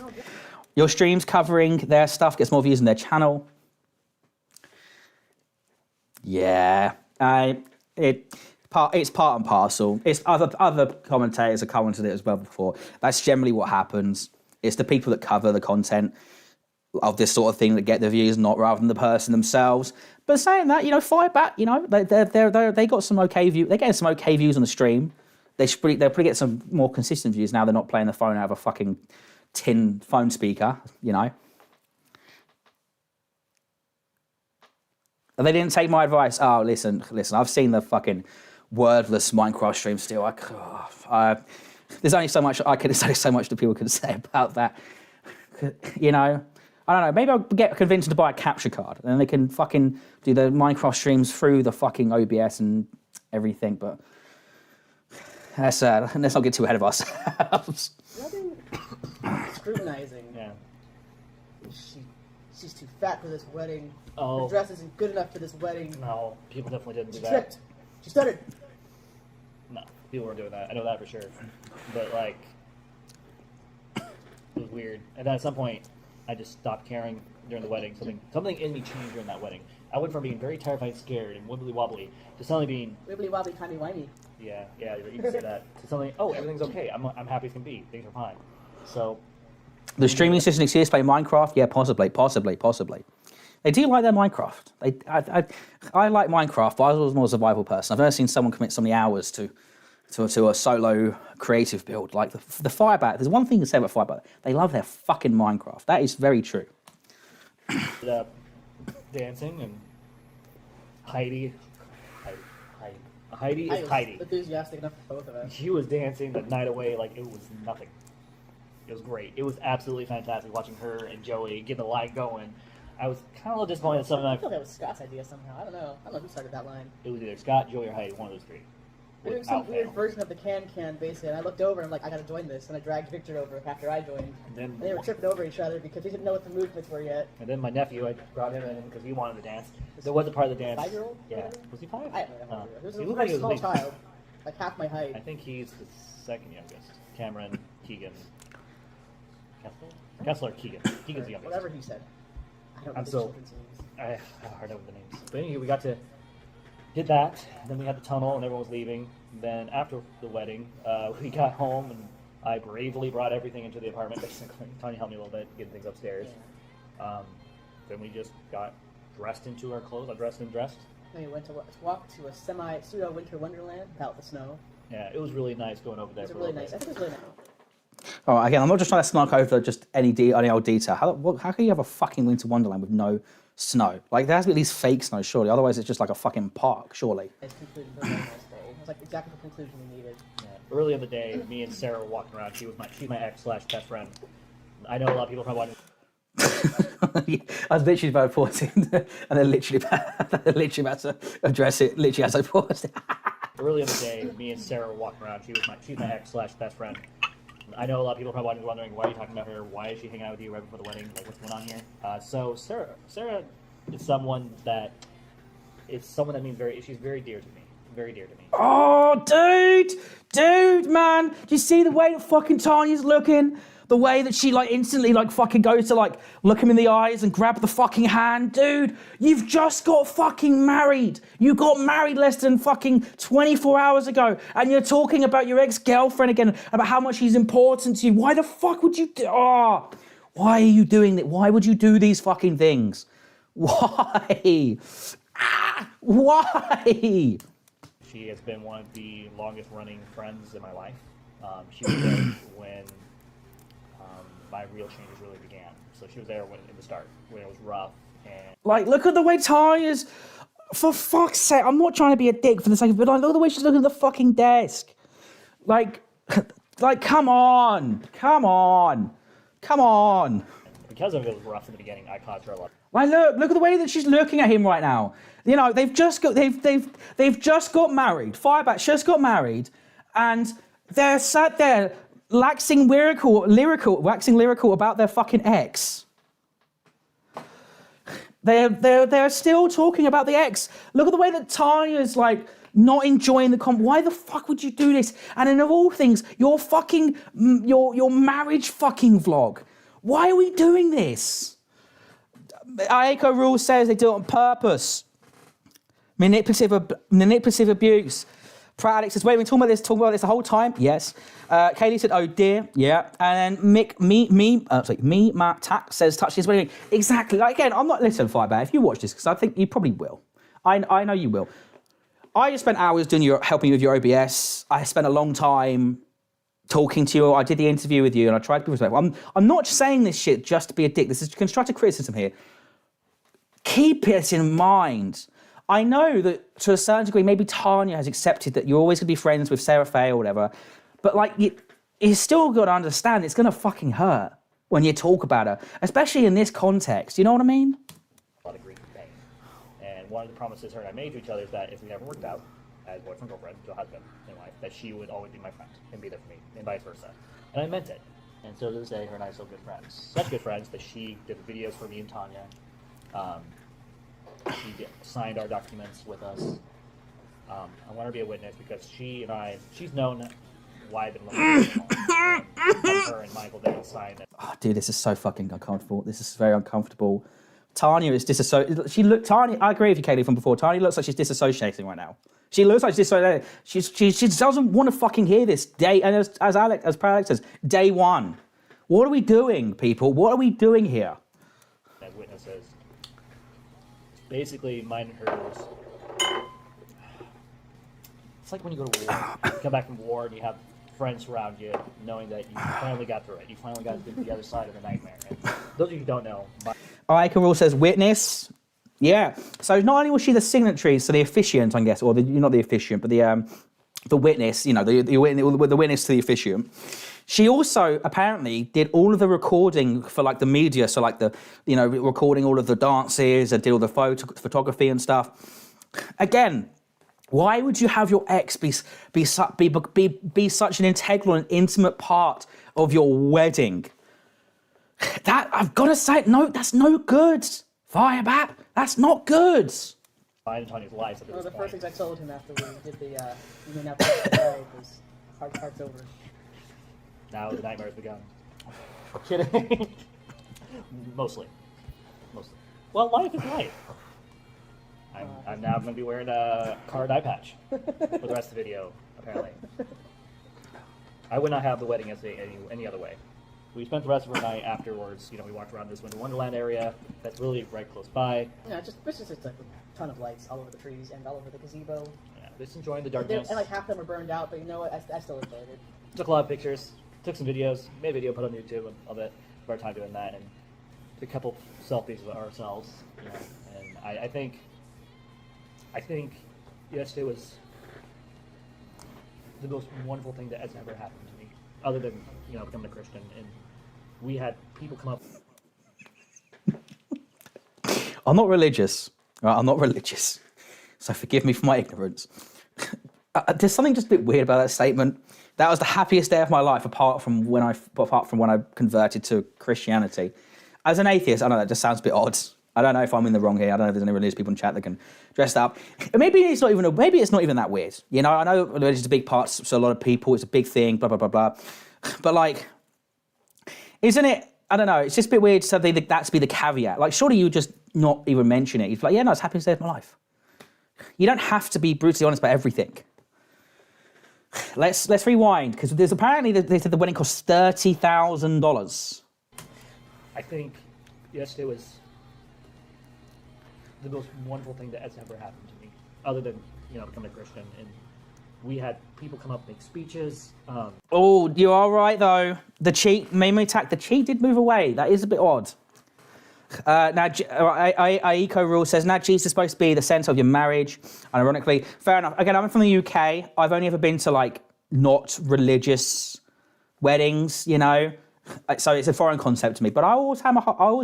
No, Your streams covering their stuff gets more views on their channel. Yeah, it's part and parcel. It's other commentators have commented it as well before. That's generally what happens. It's the people that cover the content of this sort of thing that get the views, not rather than the person themselves. But saying that, you know, Firebat, you know, they got some okay views. They're getting some okay views on the stream. They'll probably get some more consistent views now. They're not playing the phone out of a fucking tin phone speaker, you know. And they didn't take my advice. Oh, listen. I've seen the fucking wordless Minecraft stream still. There's only so much that people can say about that. You know, I don't know. Maybe I'll get convinced to buy a capture card, and then they can fucking do the Minecraft streams through the fucking OBS and everything. But let's not get too ahead of ourselves. nothing scrutinizing. Yeah. She's too fat for this wedding. Oh. Her dress isn't good enough for this wedding. No, people definitely didn't do She that. tripped. She stuttered. No, people weren't doing that. I know that for sure. But like, it was weird. And then at some point, I just stopped caring during the wedding. Something in me changed during that wedding. I went from being very terrified, scared, and wibbly wobbly to suddenly being Wibbly wobbly, timey wimey. yeah, you can say that to suddenly everything's okay. I'm happy as can be. Things are fine. So The streaming system exists, play Minecraft? Yeah, possibly. They do like their Minecraft. I like Minecraft, but I was more a survival person. I've never seen someone commit so many hours to a solo creative build. Like the Firebat, there's one thing to say about Firebat. They love their fucking Minecraft. That is very true. ended up dancing, and Heidi is Heidi. Enthusiastic enough for both of us. She was dancing the night away like it was nothing. It was great. It was absolutely fantastic watching her and Joey get the line going. I was kind of a little disappointed that some I of feel that was Scott's idea somehow. I don't know who started that line. it was either Scott, Joey, or Heidi, one of those three. We're doing some Without weird fail. version of the can basically, and I looked over and I'm like, I gotta join this, and I dragged Victor over after I joined. And they were tripping over each other because they didn't know what the movements were yet. And then my nephew, I brought him in because he wanted to dance. There was a part of the dance. 5-year-old? Yeah. Was he 5? I don't know. He was He a looked like very he was small big. child, like half my height. I think he's the second youngest. Cameron, Keegan. Kessler, Keegan. Keegan's the youngest. Whatever he said. I don't know I'm the so- children's names. I have a hard time with the names. But anyway, we got to did that. Then we had the tunnel, and everyone was leaving. Then after the wedding, we got home, and I bravely brought everything into the apartment. Basically, Tanya helped me a little bit getting things upstairs. Then we just got dressed into our clothes. I dressed and dressed. Then we went to walk to a pseudo winter wonderland without the snow. Yeah, it was really nice going over there. It was for a really little nice. bit. I think it was really nice. Oh, again, I'm not just trying to snark over just any old detail. How can you have a fucking winter wonderland with no snow? Like, there has to be at least fake snow, surely. Otherwise, it's just like a fucking park, surely. It's concluded a very nice day. was like exactly the conclusion we needed. Yeah. Early in the day, me and Sarah were walking around. She's my ex / best friend. I know a lot of people probably watching. I was literally about to pause it, and then literally about to address it, literally as I paused it. Early in the day, me and Sarah were walking around. She's my ex / best friend. I know a lot of people probably wondering, why are you talking about her? Why is she hanging out with you right before the wedding? Like, what's going on here? So Sarah is someone that means she's very dear to me. Very dear to me. Oh, dude, man. Do you see the way that fucking Tanya's looking? The way that she like instantly like fucking goes to like look him in the eyes and grab the fucking hand. Dude, you've just got fucking married. You got married less than fucking 24 hours ago. And you're talking about your ex-girlfriend again, about how much she's important to you. Why the fuck would you why are you doing that? Why would you do these fucking things? Why? Why? She has been one of the longest running friends in my life. She was there when my real changes really began. So she was there in the start, when it was rough. And like, look at the way Tanya's, for fuck's sake, I'm not trying to be a dick for the sake of it, but like, look at the way she's looking at the fucking desk. Like, come on. because of it was rough in the beginning, I caused her a lot. Like, look at the way that she's looking at him right now. You know, they've just got married. Firebat just got married, and they're sat there waxing lyrical about their fucking ex. They're still talking about the ex. Look at the way that Tanya's like not enjoying the Why the fuck would you do this? And then of all things, your fucking your marriage fucking vlog. Why are we doing this? Aiko Rule says they do it on purpose. Manipulative abuse. Pratt Alex says, wait, we're talking about this the whole time? Yes. Kaylee said, oh dear, yeah. And then Matt Tack says, touch his wedding. Exactly. Like, again, I'm not, listen, Firebat, if you watch this, because I think you probably will. I know you will. I just spent hours helping you with your OBS. I spent a long time talking to you. I did the interview with you, and I tried to be respectful. I'm not saying this shit just to be a dick. This is constructive criticism here. Keep it in mind. I know that to a certain degree, maybe Tanya has accepted that you're always going to be friends with Sarah Faye or whatever, but like you still got to understand it's going to fucking hurt when you talk about her, especially in this context. You know what I mean? A lot of grief and pain. And one of the promises her and I made to each other is that if we never worked out as boyfriend, girlfriend, to a husband in life, that she would always be my friend and be there for me, and vice versa. And I meant it. And so to this day, her and I are still good friends. Such good friends that she did the videos for me and Tanya. She signed our documents with us. I want her to be a witness because she's known why I've been looking for her and Michael didn't sign it. Oh, dude, this is so fucking uncomfortable. This is very uncomfortable. Tanya is Tanya, I agree with you, Kaylee, from before. Tanya looks like she's disassociating right now. She looks like she's disassociating. She doesn't want to fucking hear this day. And as Alex says, day one. What are we doing, people? What are we doing here? As witnesses. Basically, mine and hers. It's like when you go to war. You come back from war and you have friends around you, knowing that you finally got through it. You finally got to the other side of the nightmare. And those of you who don't know, Aika Rule says witness. Yeah. So not only was she the signatory, so the officiant, I guess, or not the officiant, but the witness. You know, the witness to the officiant. She also apparently did all of the recording for like the media, so like recording all of the dances and did all the photography and stuff. Again, why would you have your ex be such an integral and intimate part of your wedding? That I've got to say, no, that's no good. Firebat, that's not good. mine and Tanya's lives at One of this the point. first things I told him after we did the you may not be alive was heart's over. Now the nightmare's begun. Kidding. Mostly. Well, life is life. I'm now going to be wearing a card eye patch for the rest of the video, apparently. I would not have the wedding as any other way. We spent the rest of our night afterwards. We walked around this Winter Wonderland area that's really right close by. Yeah, it's just like a ton of lights all over the trees and all over the gazebo. Yeah, just enjoying the And darkness. like half of them are burned out, but you know what? I still enjoyed it. Took a lot of pictures, took some videos, made a video, put on YouTube and all that. Spent our time doing that, and took a couple selfies of ourselves. And I think yesterday was the most wonderful thing that has ever happened to me, other than becoming a Christian. And we had people come up. I'm not religious. Right? I'm not religious, so forgive me for my ignorance. There's something just a bit weird about that statement. That was the happiest day of my life, apart from when I converted to Christianity. As an atheist, I know that just sounds a bit odd. I don't know if I'm in the wrong here. I don't know if there's any religious people in chat that can dress that up. Maybe it's not even that weird. You know, I know religion is a big part to a lot of people. It's a big thing. Blah blah blah blah. But like, isn't it? I don't know. It's just a bit weird to that to be the caveat. Like, surely you just not even mention it. You're like, yeah, no, it's the happiest day of my life. You don't have to be brutally honest about everything. Let's rewind, because there's apparently they said the wedding cost $30,000. I think yesterday was the most wonderful thing that has ever happened to me, other than becoming a Christian. And we had people come up and make speeches. Oh, you are right though. The cheat made me attack. The cheat did move away. That is a bit odd. Now, Aiko Rule says, now Jesus is supposed to be the centre of your marriage. And ironically, fair enough. Again, I'm from the UK. I've only ever been to, like, not religious weddings, you know. So it's a foreign concept to me. But I always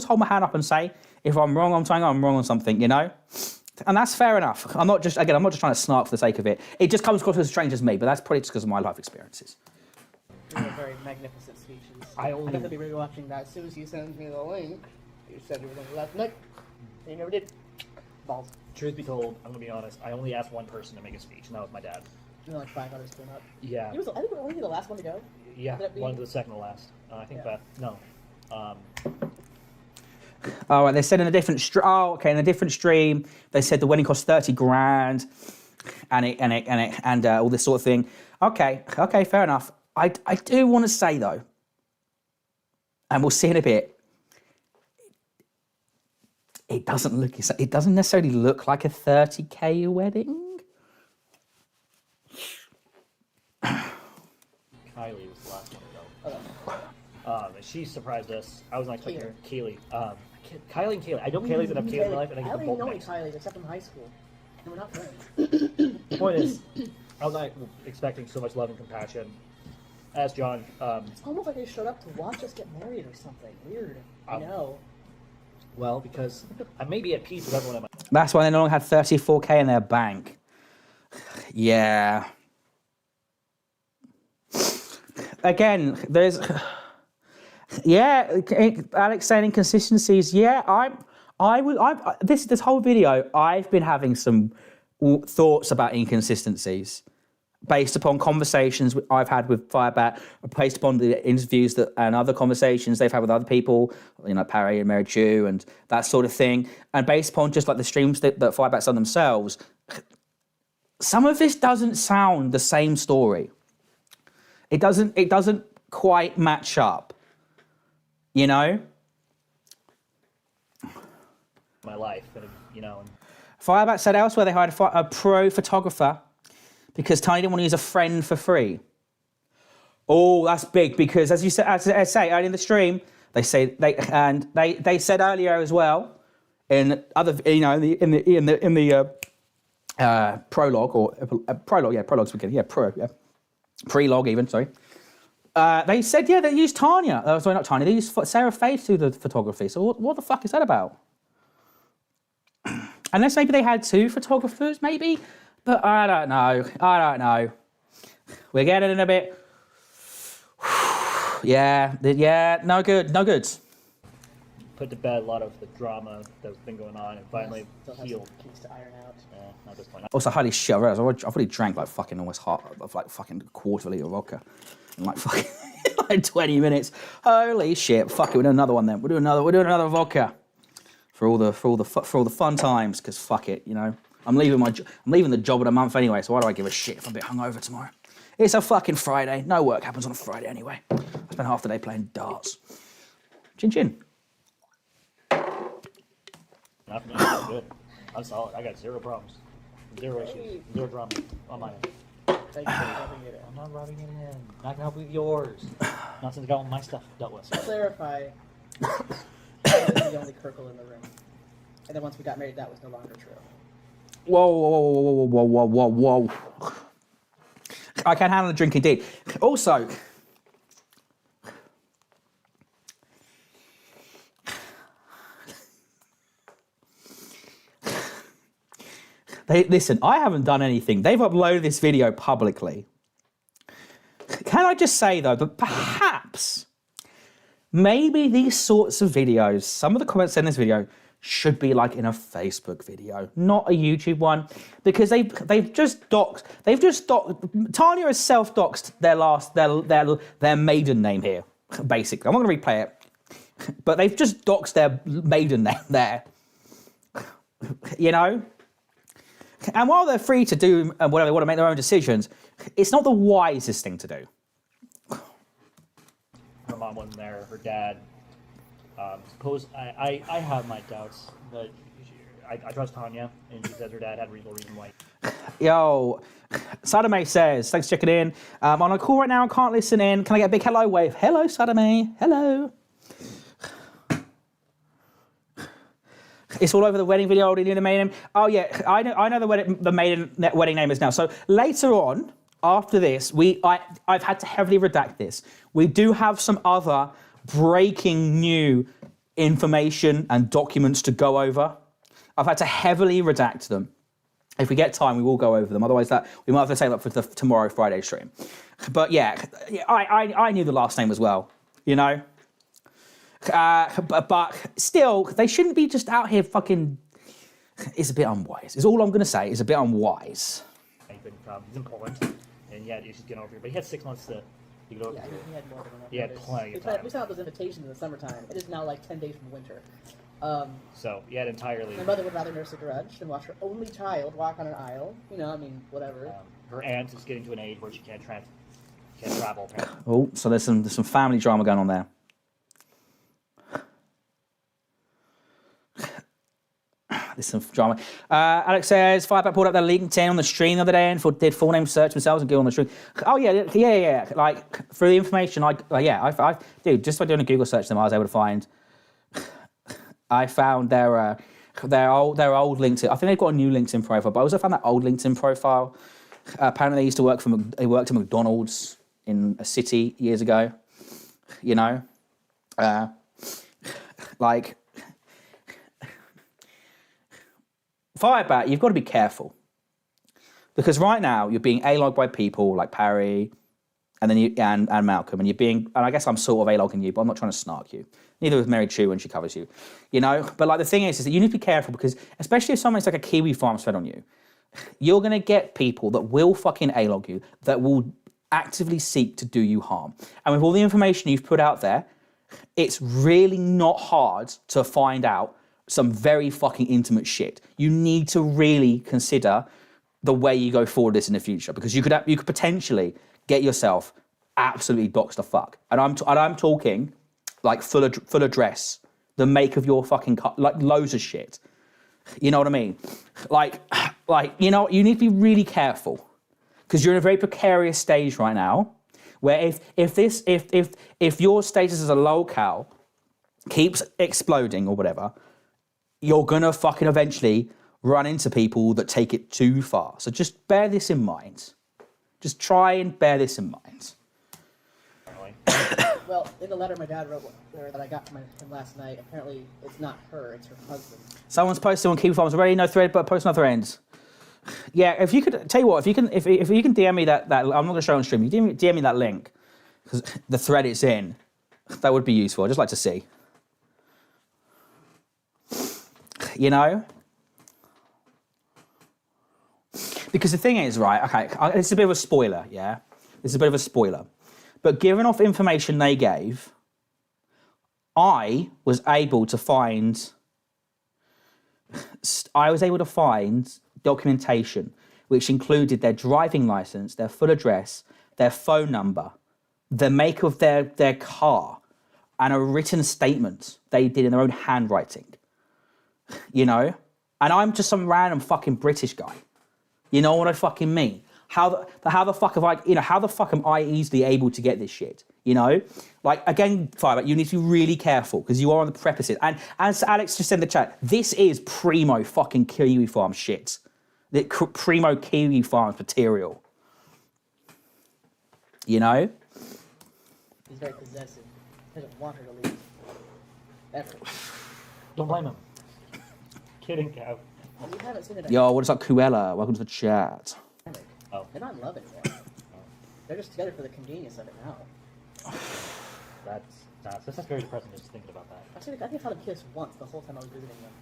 hold my hand up and say, if I'm wrong on something, I'm wrong on something, you know. And that's fair enough. I'm not just trying to snark for the sake of it. It just comes across as strange as me, but that's probably just because of my life experiences. These are very magnificent speeches. I got to be rewatching that as soon as you sent me the link. You said you were going to last night. And you never did. Balls. Truth be told, I'm going to be honest, I only asked one person to make a speech, and that was my dad. You know, like 5 others came up. Yeah. I think we were only the last one to go. Yeah, one of the second to last. I think that, no. Oh, they said in a different in a different stream, they said the wedding cost 30 grand and all this sort of thing. Okay, fair enough. I do want to say though, and we'll see in a bit, it doesn't necessarily look like a 30K wedding. Kylie was the last one to go. She surprised us. I was not expecting her. Kylie. Kylie and Kaylee. I know Kaylee's enough Kaylee in my life, and I don't get them even both know any mixed. Kylie's except from high school. And we're not friends. The point is, I was not expecting so much love and compassion. As John, It's almost like they showed up to watch us get married or something. Weird. I know. well, because I may be at peace with everyone in my That's why they no longer had 34K in their bank. Yeah. Again, there's... Yeah, Alex saying inconsistencies. Yeah, this whole video, I've been having some thoughts about inconsistencies based upon conversations I've had with Firebat, based upon the interviews and other conversations they've had with other people, you know, Parry and Mary Chu and that sort of thing, and based upon just like the streams that Firebat's done themselves. Some of this doesn't sound the same story. It doesn't quite match up. You know? my life, and And Firebat said elsewhere they hired a pro photographer because Tiny didn't want to use a friend for free. Oh, that's big because, as I say earlier in the stream, they said earlier as well in other in the prologue or prologue's beginning prelog even sorry. They said they used Tanya. Sorry, not Tanya. They used Sarah Faye to do the photography. So what the fuck is that about? Unless maybe they had two photographers, maybe, but I don't know. We're getting in a bit. No good. put to bed a lot of the drama that's been going on, and finally Still has healed. some kinks to iron out. Not at this point. Also, holy shit, I realised I've already drank like fucking almost half of like fucking a quarter of a litre of vodka in like fucking like 20 minutes. Holy shit, fuck it, we'll do another one then. We'll do another vodka for all the fun times, because fuck it, I'm leaving the job in a month anyway, so why do I give a shit if I'm a bit hungover tomorrow? It's a fucking Friday. No work happens on a Friday anyway. I spent half the day playing darts. Chin chin. Not for me, I'm good. I'm solid. I got zero problems. Zero issues. Zero drama on my end. Thank you for rubbing it in. I'm not rubbing it in. Not gonna help with yours. Not since I got all my stuff dealt with. To clarify, I was the only Kirkle in the room. And then once we got married, that was no longer true. Whoa. I can handle a drink indeed. Also, listen, I haven't done anything. They've uploaded this video publicly. Can I just say, though, that perhaps, maybe these sorts of videos, some of the comments in this video, should be like in a Facebook video, not a YouTube one, because they've just doxed. Tanya has self-doxed their maiden name here, basically. I'm not going to replay it, but they've just doxed their maiden name there. You know? And while they're free to do whatever they want to make their own decisions, it's not the wisest thing to do. Her mom wasn't there. Her dad. I have my doubts, but I trust Tanya, and she says her dad had a reasonable reason why. Yo, Sadame says, thanks for checking in. I'm on a call right now, I can't listen in. Can I get a big hello wave? Hello, Sadame. Hello. It's all over the wedding video. Already knew the maiden name. Oh yeah, I know the maiden wedding name is now. So later on, after this, I've had to heavily redact this. We do have some other breaking new information and documents to go over. I've had to heavily redact them. If we get time, we will go over them. Otherwise, we might have to save that for the tomorrow Friday stream. But yeah, I knew the last name as well. You know. But still, they shouldn't be just out here fucking. It's a bit unwise. Is all I'm going to say. It's a bit unwise. He's in Poland, and yeah, he's getting over here. But he had 6 months to get over here. He had more than enough. He had plenty of time. We sent out those invitations in the summertime. It is now like 10 days from winter. So he had entirely. My mother would rather nurse a grudge than watch her only child walk on an aisle. You know, I mean, whatever. Her aunt is getting to an age where she can't travel. Apparently. Oh, so there's some family drama going on there. There's some drama. Alex says, Firebat pulled up their LinkedIn on the stream the other day and did full name search themselves and go on the stream. Oh, yeah. Like, through the information, dude, just by doing a Google search, I was able to find, I found their old LinkedIn. I think they've got a new LinkedIn profile, but I also found that old LinkedIn profile. Apparently, they used to they worked at McDonald's in a city years ago. You know? Firebat, you've got to be careful. Because right now, you're being A-logged by people like Parry and then and Malcolm, and I guess I'm sort of A-logging you, but I'm not trying to snark you. Neither is Mary Chu when she covers you. You know? But like the thing is that you need to be careful because, especially if someone's like a Kiwi farm spread on you, you're going to get people that will fucking A-log you, that will actively seek to do you harm. And with all the information you've put out there, it's really not hard to find out some very fucking intimate shit. You need to really consider the way you go forward this in the future because you could potentially get yourself absolutely doxed the fuck. And I'm talking like full address, the make of your fucking cut, like loads of shit. You know what I mean? Like you know, you need to be really careful because you're in a very precarious stage right now. Where if your status as a locale keeps exploding or whatever, you're gonna fucking eventually run into people that take it too far. So just bear this in mind. Just try and bear this in mind. Well, in the letter my dad wrote that I got from him last night, apparently it's not her, it's her husband. Someone's posted on Kiwi Farms already, no thread, but post another end. Yeah, if you could tell you what, if you can DM me that I'm not gonna show it on stream. You DM me that link because the thread it's in, that would be useful. I'd just like to see. You know? Because the thing is, right, okay, it's a bit of a spoiler, yeah? It's a bit of a spoiler. But given off information they gave, I was able to find documentation which included their driving license, their full address, their phone number, the make of their car, and a written statement they did in their own handwriting. You know? And I'm just some random fucking British guy. You know what I fucking mean? How the fuck am I easily able to get this shit? You know? Like, again, Firebat, you need to be really careful because you are on the precipice. And as Alex just said in the chat, this is primo fucking Kiwi Farm shit. The primo Kiwi Farms material. You know? He's very possessive. He doesn't want her to leave. Ever. Don't blame him. Kidding, Cow. You haven't seen it. Yo, what is up, Cruella? Welcome to the chat. Oh. They're not in love anymore. They're just together for the convenience of it now. That's very depressing just thinking about that. I think I saw them kiss once the whole time I was visiting them.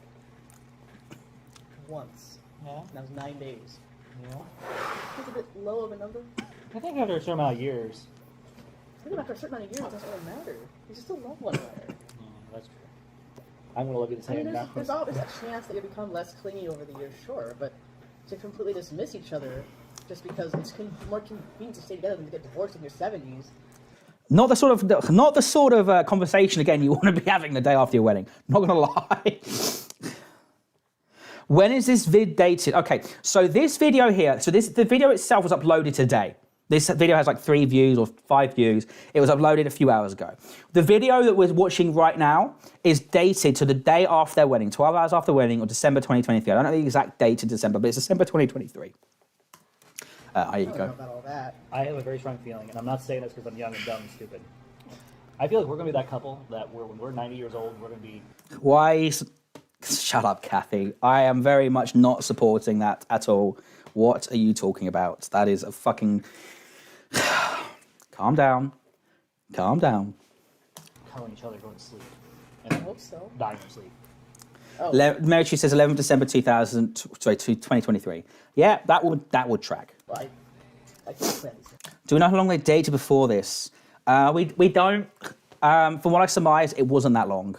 Once. Yeah. And that was 9 days. Yeah. It's a bit low of a number. I think after a certain amount of years. I think after a certain amount of years, it doesn't really matter. You still love one another. That's true. I'm gonna look at the I mean, same. there's always a chance that you become less clingy over the years, sure, but to completely dismiss each other just because it's more convenient to stay together than to get divorced in your 70s. Not the sort of conversation again you want to be having the day after your wedding. Not gonna lie. When is this vid dated? Okay, so this video here. So the video itself was uploaded today. This video has like 3 views or 5 views. It was uploaded a few hours ago. The video that we're watching right now is dated to the day after their wedding, 12 hours after the wedding, or December 2023. I don't know the exact date of December, but it's December 2023. Here you I don't know go. about all that. I have a very strong feeling, and I'm not saying this because I'm young and dumb and stupid. I feel like we're gonna be that couple that when we're 90 years old, we're gonna be. Why? Shut up, Kathy. I am very much not supporting that at all. What are you talking about? That is a fucking... Calm down. Calm down. Calling each other going to sleep. I hope so. Dying to sleep. Oh, Mary Tree says 11th December 2023. Yeah, that would track. well, I can't plan this. Do we know how long they dated before this? We don't. From what I surmise, it wasn't that long.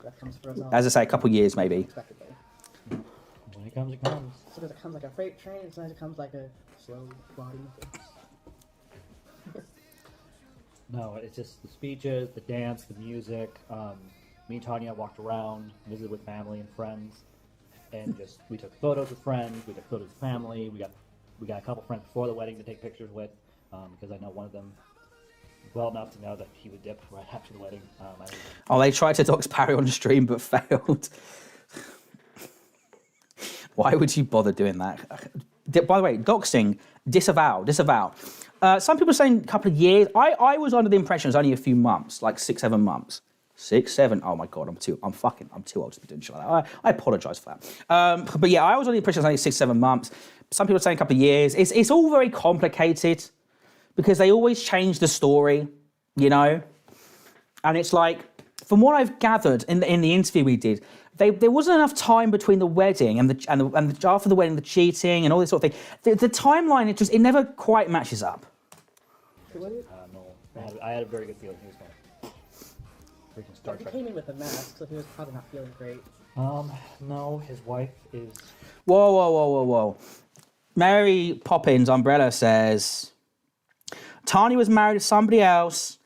That comes for us all. As I say, a couple years maybe. Expectedly. When it comes, it comes. Sometimes it comes like a freight train, and sometimes it comes like a slow plodding thing. No, it's just the speeches, the dance, the music. Me and Tanya walked around, visited with family and friends, and just we took photos with friends, we took photos with family. We got a couple friends before the wedding to take pictures with, because I know one of them well enough to know that he would dip right after the wedding. They tried to dox Parry on stream but failed. Why would you bother doing that? By the way, doxing, disavow. Some people are saying a couple of years. I was under the impression it was only a few months, like 6-7 months. 6-7. Oh my god, I'm too old to be doing shit like that. I apologise for that. But yeah, I was under the impression it was only 6-7 months. Some people are saying a couple of years. It's all very complicated because they always change the story, you know. And it's like, from what I've gathered in the interview we did, there wasn't enough time between the wedding and the after the wedding, the cheating and all this sort of thing. The timeline, it never quite matches up. No, I had a very good feeling he was going. Freaking Star He Trek. came in with a mask, so he was probably not feeling great. No, his wife is. Whoa. Mary Poppins Umbrella says Tanya was married to somebody else.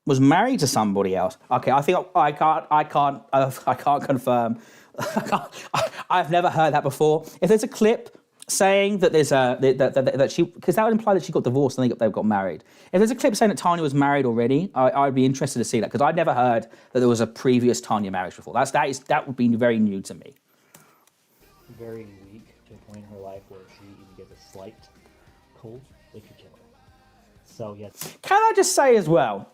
Was married to somebody else. Okay, I think I can't confirm. I've never heard that before. If there's a clip saying that there's that she, because that would imply that she got divorced and they got married. If there's a clip saying that Tanya was married already, I'd be interested to see that because I'd never heard that there was a previous Tanya marriage before. That would be very new to me. Very weak to a point in her life where she even gets a slight cold, it could kill her. So yes. Can I just say as well,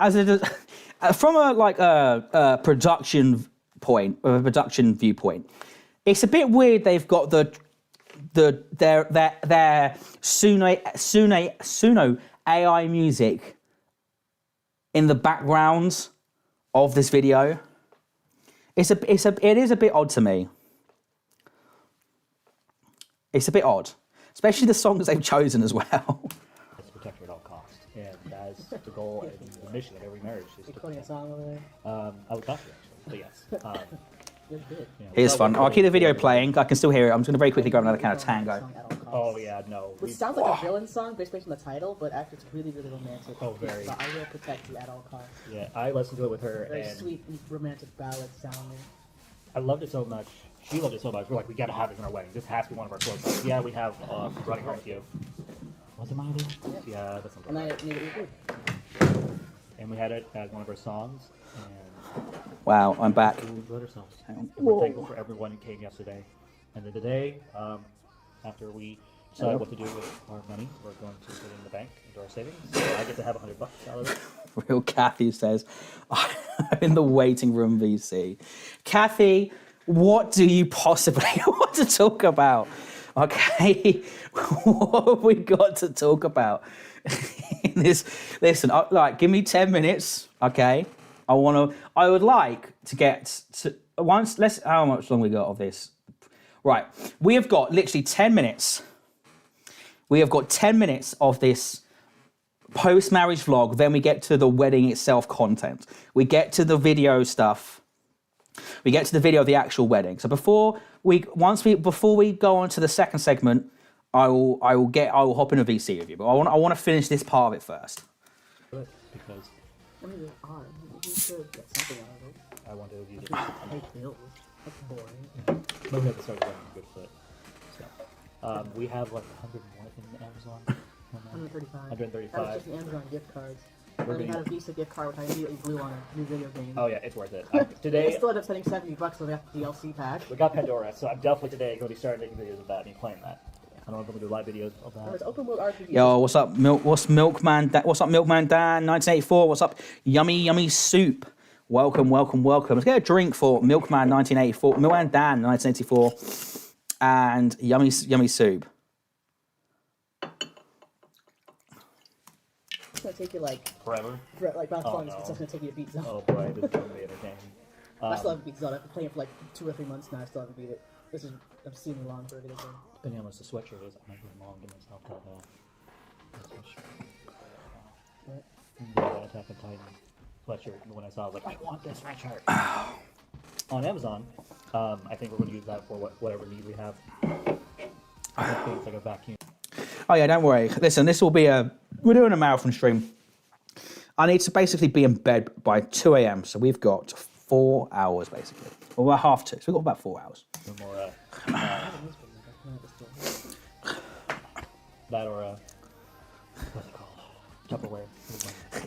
from a production point, or a production viewpoint, it's a bit weird they've got their Suno AI music in the background of this video. It is a bit odd to me. It's a bit odd, especially the songs they've chosen as well. It's to protect her at all costs, and that is the goal and the mission of every marriage. Is You to quoting a protect. song over there? I would talk to you actually, but yes. You're good. Here's fun. I'll keep the video playing. I can still hear it. I'm just going to very quickly grab another can of Tango. Song at all costs. Oh yeah, no. Which sounds like a villain song based on the title, but actually it's really, really romantic. Oh, very. But I will protect you at all costs. Yeah, I listened to it with her, Very and sweet, romantic ballad sounding. I loved it so much. She loved it so much. We're like, we gotta have this in our wedding. This has to be one of our slow songs. Yeah, we have Running Home with You. Was it mine? Yeah, that's And I something. knew that you would. And we had it as one of our songs, and Wow, I'm back. we enjoyed ourselves. And we're thankful for everyone who came yesterday. And then today, after we decide what to do with our money. We're going to put it in the bank into our savings. So I get to have $100 out of it. Real Kathy says, I'm in the waiting room, VC. Kathy, what do you possibly want to talk about? Okay, what have we got to talk about? Listen, like, give me 10 minutes, okay? I would like to get to, how much long we got of this? Right, we have got literally 10 minutes. We have got 10 minutes of this post-marriage vlog, then we get to the wedding itself content. We get to the video stuff. We get to the video of the actual wedding. So before we go on to the second segment, I will hop in a VC with you. But I want to finish this part of it first. Because I mean, it's odd. You should get something out of it. I want to use it. Pay bills. That's boring. Maybe I can start running a good foot. So, we have like 101 in Amazon. 135. 135. That was just the Amazon gift cards. We're Then we gonna- had a Visa gift card, which I immediately blew on a new video game. Oh yeah, it's worth it. I Today still ended up spending $70 so they got the DLC pack. we got Pandora, so I'm definitely today going to be starting making videos of that and playing that. I don't know if I'm going to do live videos of There was that. open world RPG. Yo, what's up, Milkman Dan? 1984? What's up, Yummy Soup? Welcome. Let's get a drink for Milkman 1984, Milkman Dan 1984, and Yummy Soup. It's gonna take you like Forever? about Oh, fun. no. It's just gonna take you to beat Zelda. Oh boy, this is going to be entertaining. I still haven't beat Zelda. I've been playing it for like 2 or 3 months now. I still haven't beat it. This is obscenely long for a video game. Depending on what the sweatshirt is, I might be long give myself that the Attack on Titan sweatshirt. When I saw it, I was like, I want this sweatshirt. On Amazon, I think we're going to use that for whatever need we have. I think it's like a vacuum. Oh yeah, don't worry. Listen, we're doing a marathon stream. I need to basically be in bed by 2 a.m. So we've got 4 hours basically. Well, we're half 2, so we've got about 4 hours. No more, that or, what's it called? Tupperware.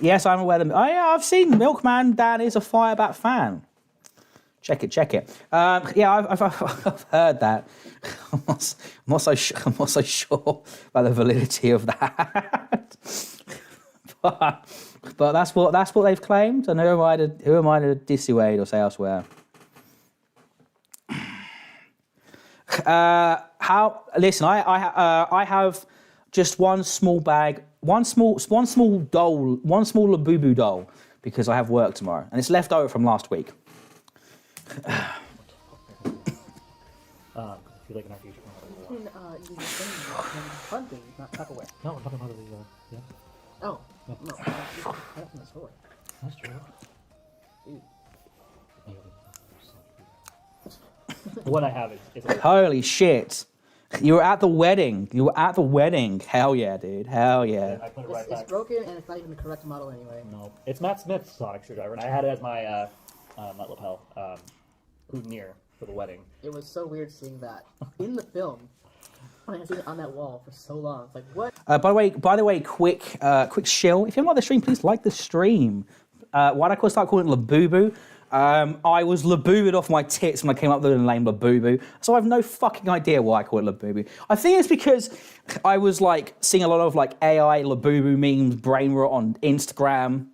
Yes, I'm aware. I've seen Milkman Dan is a Firebat fan. Check it. Yeah, I've heard that. I'm not so sure about the validity of that. but that's what they've claimed. And who am I to dissuade or say elsewhere? Listen, I have just one small bag, one small doll, one small Labubu doll, because I have work tomorrow, and it's left over from last week. I feel like in our future. You can use the fun things, not Tupperware. No, we're talking about the, yeah. Oh, no. That's from the store. That's true. Dude. What I have is Holy shit! You were at the wedding. Hell yeah, dude. Hell yeah. I put it right It's back. broken and it's not even the correct model anyway. No, it's Matt Smith's sonic screwdriver, and I had it as my not lapel, boutonniere for the wedding. It was so weird seeing that in the film. I had seen it on that wall for so long. It's like, what? By the way, quick shill. If you don't like the stream, please like the stream. Why'd I start calling it Labubu? I was Labubu'd off my tits when I came up with the name Labubu, so I have no fucking idea why I call it Labubu. I think it's because I was like seeing a lot of like AI Labubu memes, brain rot on Instagram,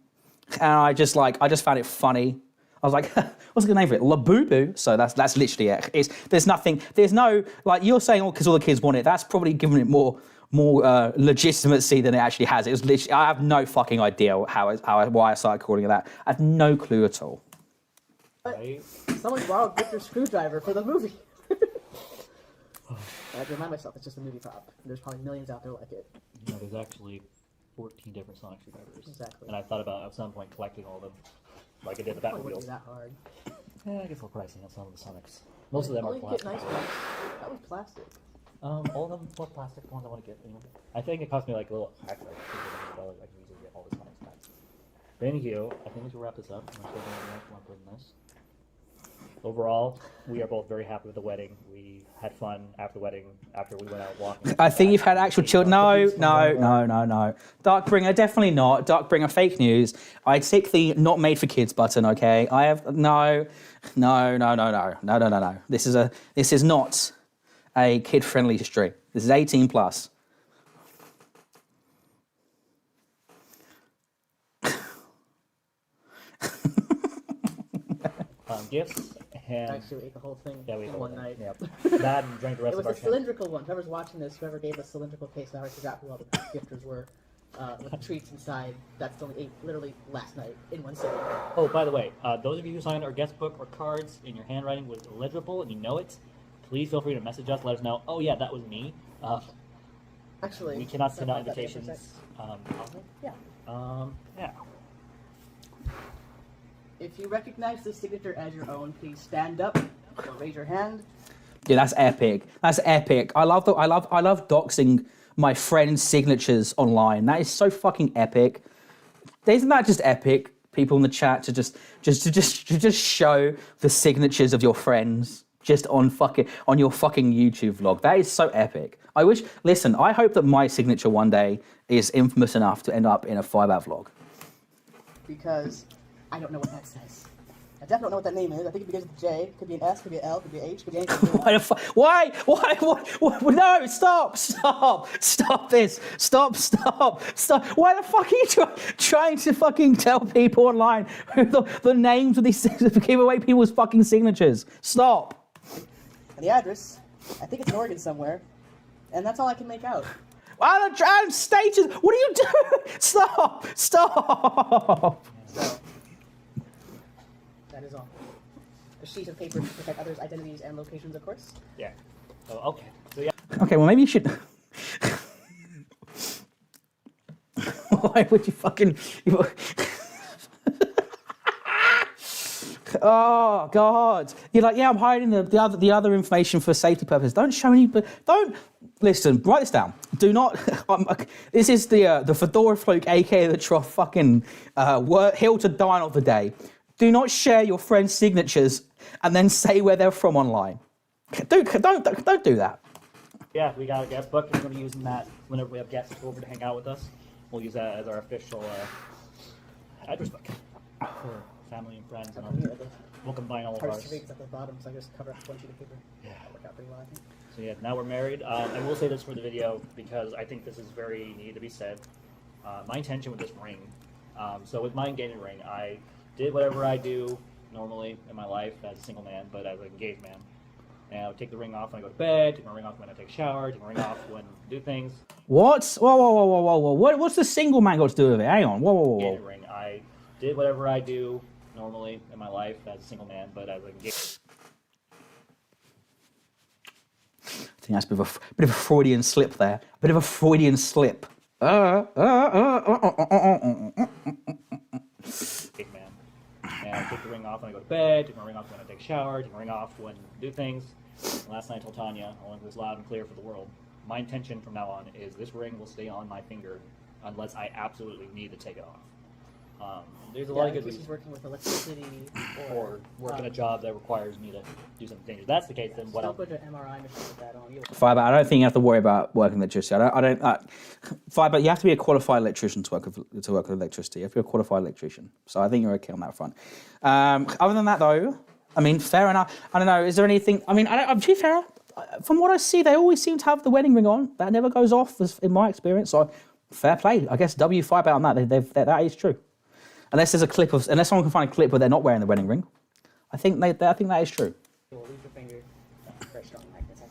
and I just found it funny. I was like, what's the name for it? Labubu. So that's literally it. There's no, like you're saying, because all the kids want it. That's probably giving it more legitimacy than it actually has. It was literally, I have no fucking idea why I started calling it that. I have no clue at all. Right? Someone borrowed Victor's screwdriver for the movie. I have to remind myself it's just a movie prop. There's probably millions out there like it. You know, there's actually 14 different sonic screwdrivers. Exactly. And I thought about at some point collecting all of them, like I did the Probably Batmobile. wouldn't be that hard. Yeah, I guess we're pricing on some of the Sonics. Most of them are Only get plastic. nice ones. That was plastic. All of them were plastic. The ones I want to get. You know. I think it cost me like a little actually like $200. I can easily get all the Sonics back. But anywho, I think we should wrap this up. I'm still going to put in this. Overall, we are both very happy with the wedding. We had fun after the wedding, after we went out walking. I think you've had actual children. No. Darkbringer, definitely not. Darkbringer, fake news. I tick the not made for kids button, okay? I have, no. This is not a kid-friendly history. This is 18 plus. Gifts and Actually, ate the whole thing yeah, we in ate one the whole night. thing. Yep. That and drank the rest It was of a our cylindrical one. Whoever's watching this, whoever gave us cylindrical case, now I forgot who all the gifters were. With the treats inside. That's only ate literally last night in one sitting. Oh, by the way, those of you who signed our guest book or cards and your handwriting was illegible and you know it, please feel free to message us. Let us know. Oh yeah, that was me. Actually, We cannot something send out like that, invitations. Yeah. Yeah. If you recognize this signature as your own, please stand up or raise your hand. Yeah, that's epic. That's epic. I love doxing my friends' signatures online. That is so fucking epic. Isn't that just epic? People in the chat to just show the signatures of your friends just on your fucking YouTube vlog. That is so epic. I hope that my signature one day is infamous enough to end up in a Firebat vlog. Because I don't know what that says. I definitely don't know what that name is. I think it begins with a J. Could be an S, could be an L, could be an H, could be anything. Why the fuck? Why? What? No, stop this. Stop. Why the fuck are you trying to fucking tell people online who the names of these things to give away people's fucking signatures? Stop. And the address, I think it's in Oregon somewhere. And that's all I can make out. And status. What are you doing? Stop. So, that is all. A sheet of paper to protect others' identities and locations, of course. Yeah. So, okay. So yeah. Okay, well maybe you should. Why would you fucking? Oh God! You're like, yeah, I'm hiding the other information for safety purposes. Don't show any. Don't listen. Write this down. Do not. This is the Fedora Fluke, aka the Trough, fucking hill to die on of the day. Do not share your friends' signatures and then say where they're from online. Don't do that. Yeah, we got a guest book, and we're going to be using that whenever we have guests over to hang out with us. We'll use that as our official address book for family and friends, and we'll combine all of Hard ours. to read at the bottom, so I just cover up one sheet of paper. Yeah. That worked out pretty well, I think. So yeah, now we're married. I will say this for the video because I think this is very needed to be said. My intention with this ring. So with my engagement ring, I did whatever I do normally in my life as a single man, but as an engaged man. And I would take the ring off when I go to bed, take my ring off when I take a shower, take my ring off when I do things. What? Whoa. What's the single man got to do with it? Hang on. Whoa. Engagement ring. I did whatever I do normally in my life as a single man, but as an engaged. I think that's a bit of a Freudian slip there. A bit of a Freudian slip. Man. And I take the ring off when I go to bed, take my ring off when I take a shower, take my ring off when I do things. And last night I told Tanya, I want this loud and clear for the world. My intention from now on is this ring will stay on my finger unless I absolutely need to take it off. There's a lot of good She's reasons. working with electricity Or working a job that requires me to do something dangerous. If that's the case, then what Don't else? put an MRI machine with that on. Firebat, I don't think you have to worry about working electricity. Firebat, you have to be a qualified electrician to work with electricity. You have to be a qualified electrician. So I think you're okay on that front. Other than that, though, I mean, fair enough. I don't know. Is there anything? I mean, to be fair, from what I see, they always seem to have the wedding ring on. That never goes off, in my experience. So fair play. I guess W Firebat on that. That is true. Unless someone can find a clip where they're not wearing the wedding ring, I think that is true. We'll leave your finger. Very strong magnets.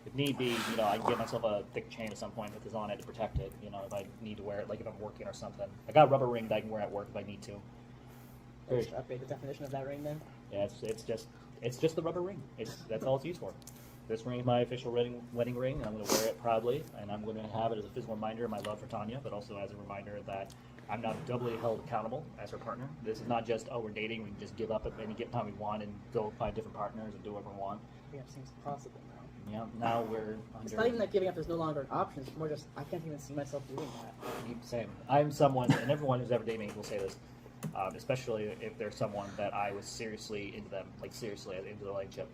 If need be, I can get myself a thick chain at some point with this on it to protect it. If I need to wear it, like if I'm working or something. I got a rubber ring that I can wear at work if I need to. Just update the definition of that ring then. Yeah, it's just the rubber ring. That's all it's used for. This ring is my official wedding ring, and I'm going to wear it proudly, and I'm going to have it as a physical reminder of my love for Tanya, but also as a reminder that I'm now doubly held accountable as her partner. This is not just, we're dating, we can just give up at any given time we want and go find different partners and do whatever we want. Yeah, it seems possible now. Yeah, now we're It's under... not even that giving up is no longer an option. It's more just, I can't even see myself doing that. Same. I'm someone, and everyone who's ever dated me will say this, especially if there's someone that I was seriously into them, like seriously into the relationship.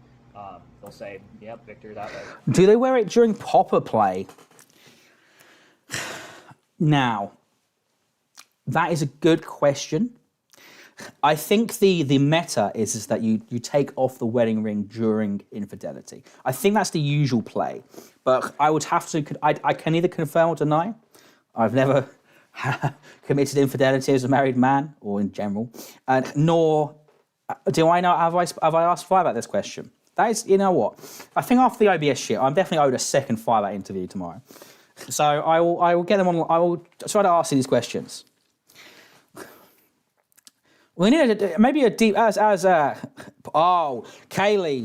They'll say, yep, Victor, that way. Do they wear it during popper play? Now, that is a good question. I think the meta is that you take off the wedding ring during infidelity. I think that's the usual play, but I would have to. I can neither confirm or deny. I've never committed infidelity as a married man or in general, and nor do I know. Have I asked Firebat this question? That is, you know what? I think after the OBS shit, I'm definitely owed a second Firebat interview tomorrow. So I will get them on. I will try to ask you these questions. We need maybe a deep Kaylee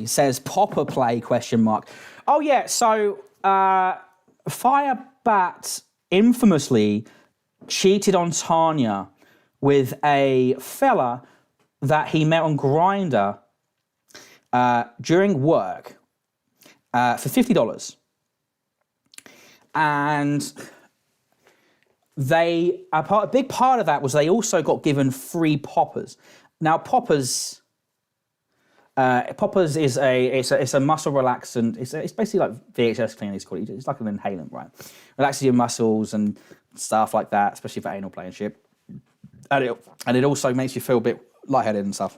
says Popper play ? Oh yeah, so Firebat infamously cheated on Tanya with a fella that he met on Grindr during work for $50, and a big part of that was they also got given free poppers. Now, poppers is a muscle relaxant. It's basically like VHS cleaning. It's called. It's like an inhalant, right? Relaxes your muscles and stuff like that, especially for anal play and shit. And it also makes you feel a bit lightheaded and stuff.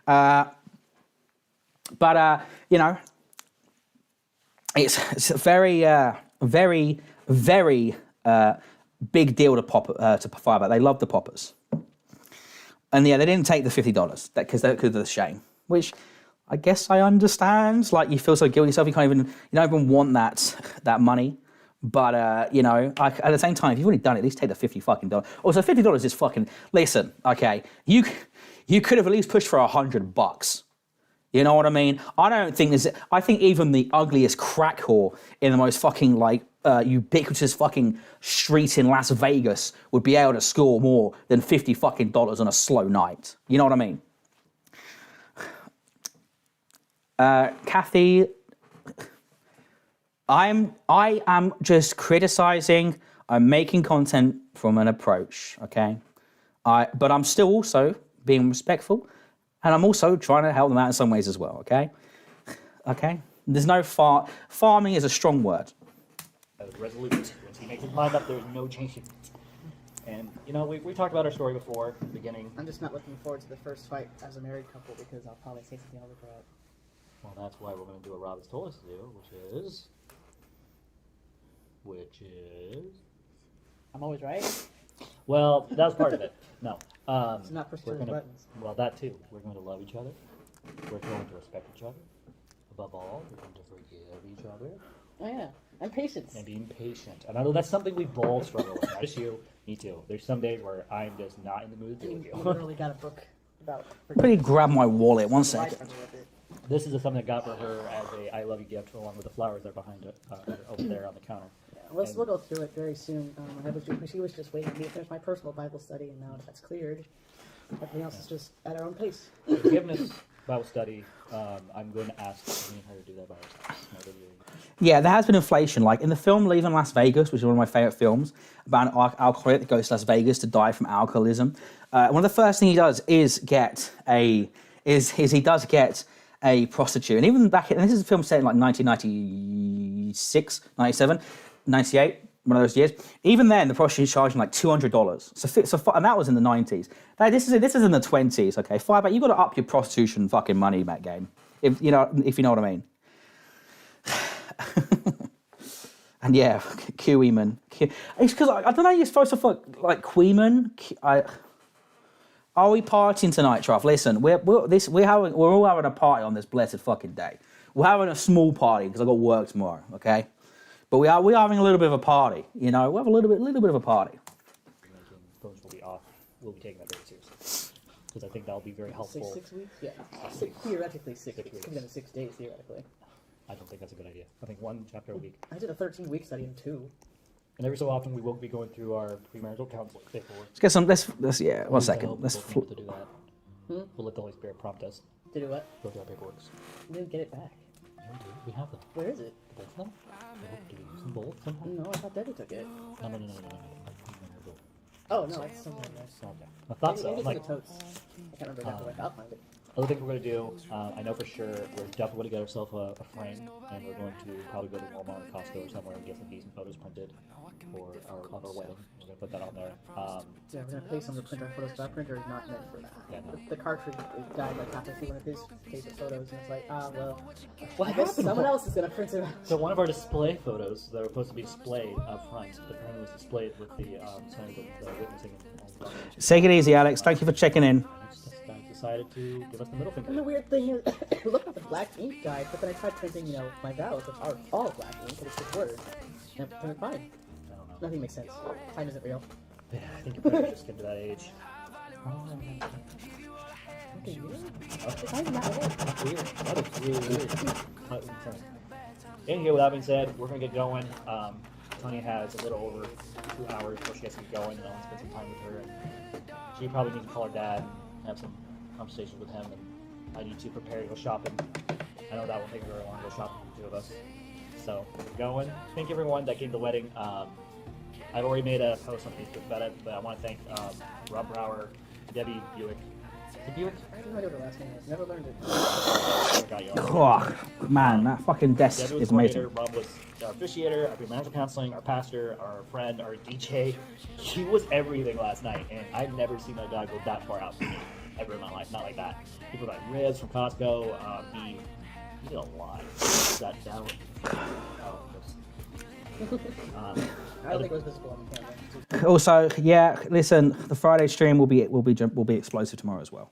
But you know, it's a very big deal to Firebat. They love the poppers, and yeah, they didn't take the $50 because of the shame, which I guess I understand. Like, you feel so guilty yourself, you don't even want that money. But you know, at the same time, if you've already done it, at least take the $50. Also, $50 is fucking. Listen, okay, you could have at least pushed for $100. You know what I mean? I think even the ugliest crack whore in the most fucking ubiquitous fucking street in Las Vegas would be able to score more than $50 on a slow night. You know what I mean? Kathy, I am just criticizing. I'm making content from an approach, okay? But I'm still also being respectful. And I'm also trying to help them out in some ways as well, okay? Okay? There's no farming is a strong word. Resolute. Once he makes his mind up, there's no changing. And, you know, we talked about our story before, at the beginning. I'm just not looking forward to the first fight as a married couple because I'll probably say something I'll regret. Well, that's why we're going to do what Rob has told us to do, which is... I'm always right. Well, that was part of it. No. It's not pushing the buttons. Well, that too. We're going to love each other. We're going to respect each other. Above all, we're going to forgive each other. Oh yeah, and patience. And being patient. And I know that's something we both struggle with. Not just you, me too. There's some days where I'm just not in the mood to deal with You you. literally got a book about. Pretty grab my wallet. One second. This is something I got for her as a I love you gift, along with the flowers that are behind it, over there on the counter. We'll go through it very soon. She was just waiting for me to finish my personal Bible study, and now that's cleared. Everything else is just at our own pace. Forgiveness Bible study. I'm going to ask me and her to do that by ourselves. Yeah, there has been inflation. Like in the film Leaving Las Vegas, which is one of my favorite films, about an alcoholic that goes to Las Vegas to die from alcoholism. One of the first things he does is get a prostitute. And even back in, and this is a film set in like 1996, 97, 98, one of those years. Even then, the prostitute charging like $200. And that was in the 90s. This is in the 20s. Okay, Firebat, you got to up your prostitution fucking money in that game, if you know what I mean. And yeah, Q-Eman. It's because I don't know. You're supposed to fuck like Queeman. Are we partying tonight, Trough? Listen, we're all having a party on this blessed fucking day. We're having a small party because I got work tomorrow. Okay, but we are having a little bit of a party. You know, we have a little bit of a party. Phones will be off. We'll be taking that very seriously because I think that'll be very helpful. Say 6 weeks? Yeah, theoretically 6 weeks. It could have been 6 days theoretically. I don't think that's a good idea. I think one chapter a week. I did a 13-week study in 2. And every so often we will be going through our premarital counseling paperwork. Let's get some. Let's yeah. 1 second. Let's. To do that. We'll let the Holy Spirit prompt us. To do what? Go through our paperwork. We didn't get it back. Yeah, we do. We have them. Where is it? Both of them? Do we use them both sometime? No, I thought Debbie took it. No. Oh no, it's somewhere in there. Okay. I thought so. Maybe I'm like, it's in the totes. I can't remember exactly where I found it. Other things we're going to do, I know for sure, we're definitely going to get ourselves a frame, and we're going to probably go to Walmart or Costco or somewhere and get some decent photos printed for our wedding. We're going to put that on there. Yeah, we're gonna pay someone to print our photos, but our printer is not meant for that. Yeah, no. The cartridge died like halfway through one of his case of photos, and it's like, well, What I guess happened? someone else is gonna print it out. So one of our display photos that were supposed to be displayed up front, apparently was displayed with the sign of the witnessing and Take it easy, Alex. Thank you for checking in. I decided to give us the middle finger. And the weird thing is, look at the black ink died, but then I tried printing, my vows, which are all black ink, but it's just Word. And it printed fine. I don't know. Nothing makes sense. Time isn't real. Yeah, I think your printer just getting to that age. Okay, really? I'm not weird. That is really weird. Anyway, with that being said, we're gonna get going. Tony has a little over 2 hours before she gets to get going, and I want to spend some time with her. And she probably needs to call her dad and have some conversations with him. And I need to prepare to go shopping. I know that will take very long to go shopping for the two of us. So we're going. Thank everyone that came to the wedding. I've already made a post on Facebook about it, but I want to thank Rob Brower, Debbie Buick. Is it Buick? I have no idea what the last name is. Never learned it. I forgot you all. Oh, man, that fucking desk Debbie was is the coordinator, amazing. Rob was our officiator, our financial counseling, our pastor, our friend, our DJ. He was everything last night, and I've never seen my dog go that far out for me ever in my life. Not like that. He provided ribs from Costco. He did a lot. Sat down. I don't think it was visible on the camera. Also, yeah, listen, the Friday stream will be explosive tomorrow as well.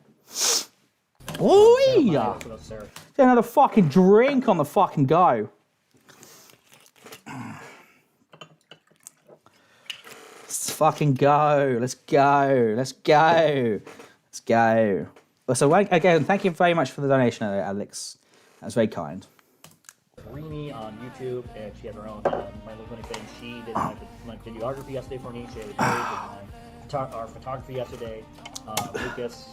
Oh yeah! Sarah. Get another fucking drink on the fucking go. Let's fucking go. Let's go. Let's go. Let's go. So again, thank you very much for the donation, Alex. That's very kind. Rini on YouTube, and she has her own My Little Funny Thing. She did my videography yesterday for me. She did our photography yesterday. Lucas.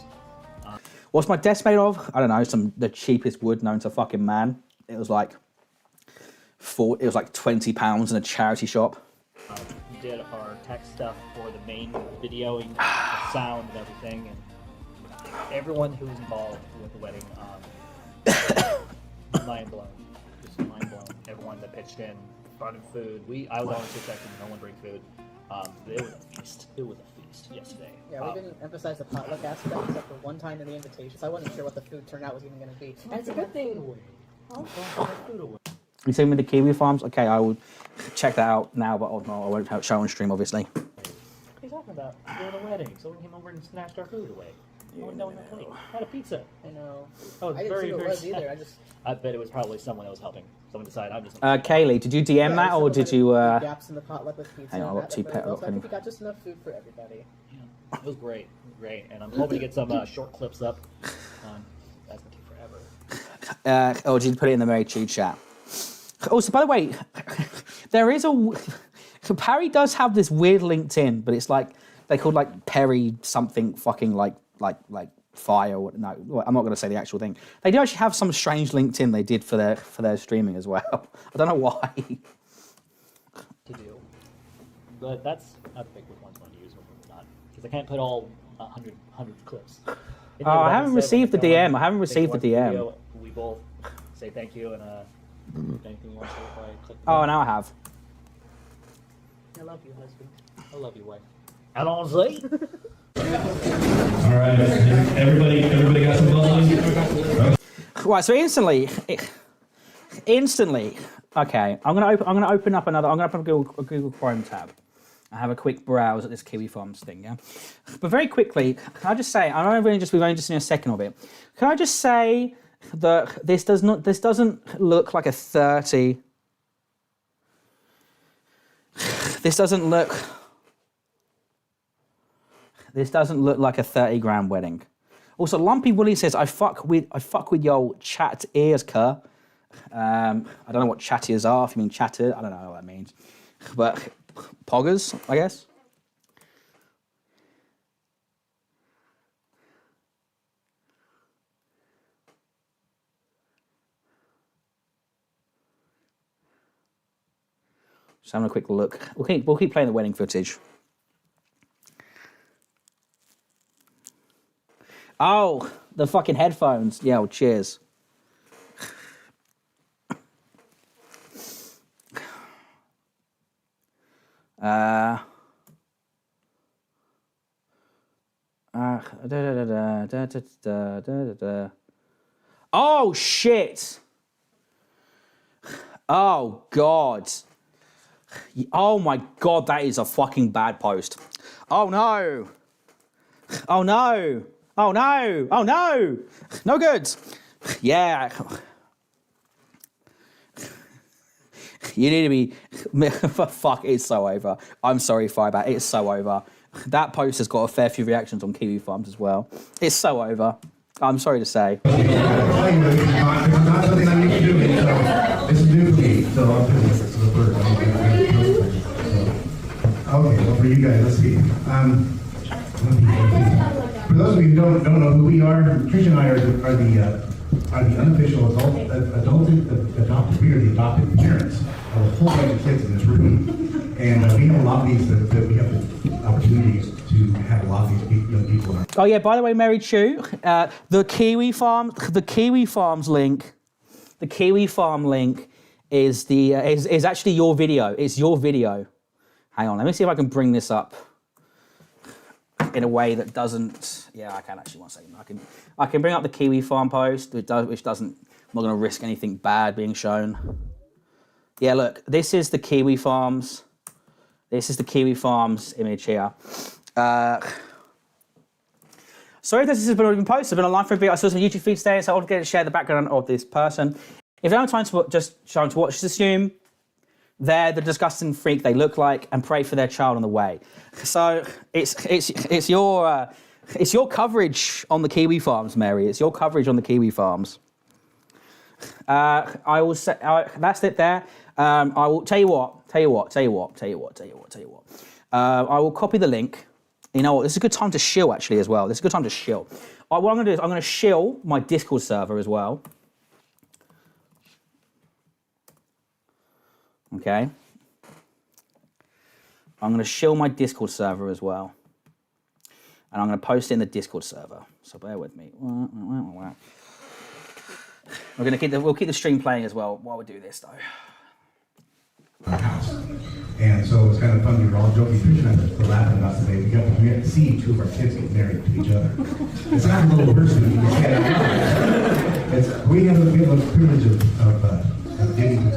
What's my desk made of? I don't know. The cheapest wood known to fucking man. It was like £20 in a charity shop. We did our tech stuff for the main videoing, the sound, and everything, and everyone who was involved with the wedding. Mind blown. Just mind blown. Everyone that pitched in, brought in food. I was always expecting no one bring food. It was a feast. It was a feast yesterday. Yeah, we didn't emphasize the potluck aspect except for one time in the invitation, so I wasn't sure what the food turnout was even going to be. And it's a good thing. You see me the Kiwi Farms? Okay, I will check that out now, but I won't show on stream, obviously. What are you talking about? We're at a wedding. Someone came over and snatched our food away. No one on the plate. Had a pizza. I know. Oh, it's I didn't very, see who it very was sad. either. I bet it was probably someone that was helping. Someone decided I'm just. Kaylee, did you DM that or did you? Gaps in the potluck with pizza. Hang on, I've got two pet. I think we got just enough food for everybody. Yeah, it was great, great, and I'm hoping to get some short clips up. That's gonna take forever. Or did you put it in the Mary Chew chat? Also, by the way, there is Perry does have this weird LinkedIn, but it's like they called like Perry something fucking like fire. No, I'm not going to say the actual thing. They do actually have some strange LinkedIn they did for their streaming as well. I don't know why. To do, but that's I pick which ones I want to use and which not, because I can't put all 100 clips. Oh, I haven't received the DM. I haven't received the DM. Video, we both say thank you and anything you want to say before I click. Oh, now I have. I love you, husband. I love you, wife. Allons-y. All right, everybody got some buzzing? Right, so instantly. Okay, I'm gonna open up a Google Chrome tab. I have a quick browse at this Kiwi Farms thing, yeah. But very quickly, can I just say, we've only just seen a second of it. Can I just say that this doesn't look like a 30. This doesn't look like a 30 grand wedding. Also, Lumpy Willie says, I fuck with your chat ears, cur. I don't know what chat ears are. If you mean chatter, I don't know what that means. But poggers, I guess. Just having a quick look. We'll keep playing the wedding footage. Oh, the fucking headphones. Yeah, well, cheers. Oh, shit. Oh, God. Oh, my God, that is a fucking bad post. Oh, no. Oh, no. Oh, no. Oh, no. No good. Yeah. You need to be... Fuck, it's so over. I'm sorry, Firebat. It's so over. That post has got a fair few reactions on Kiwi Farms as well. It's so over. I'm sorry to say. It's not something I'm used to doing, so this is new for me. So I'm doing this to the bird. Okay, well, for you guys, let's see. For those of you who don't know who we are, Trish and I are the unofficial adopted. We are the adopted parents of a whole bunch of kids in this room, and we have a lot of these that we have the opportunities to have a lot of these young people in our. Oh yeah, by the way, Mary Chu, the Kiwi Farms link, the Kiwi Farm link is is actually your video. It's your video. Hang on, let me see if I can bring this up in a way that doesn't. Yeah, I can actually. One second. I can bring up the Kiwi Farm post, which doesn't. I'm not going to risk anything bad being shown. Yeah, look, this is the Kiwi Farms. This is the Kiwi Farms image here. Sorry if this has already been posted. I've been online for a bit. I saw some YouTube feeds today, so I'll get to share the background of this person. If you don't have time to watch, just assume they're the disgusting freak they look like and pray for their child on the way. So it's your coverage on the Kiwi Farms, Mary. It's your coverage on the Kiwi Farms. I will say that's it there. I will tell you what. I will copy the link. You know what? This is a good time to shill actually as well. This is a good time to shill. What I'm going to do is I'm going to shill my Discord server as well. Okay. I'm going to shill my Discord server as well. And I'm going to post it in the Discord server. So bear with me. We're going to we'll keep the stream playing as well while we do this though. Our house. And so it's kind of fun. We were all joking. Trish and I were laughing about today. We got to see two of our kids get married to each other. It's not a little person. You can say that. We have the privilege of getting to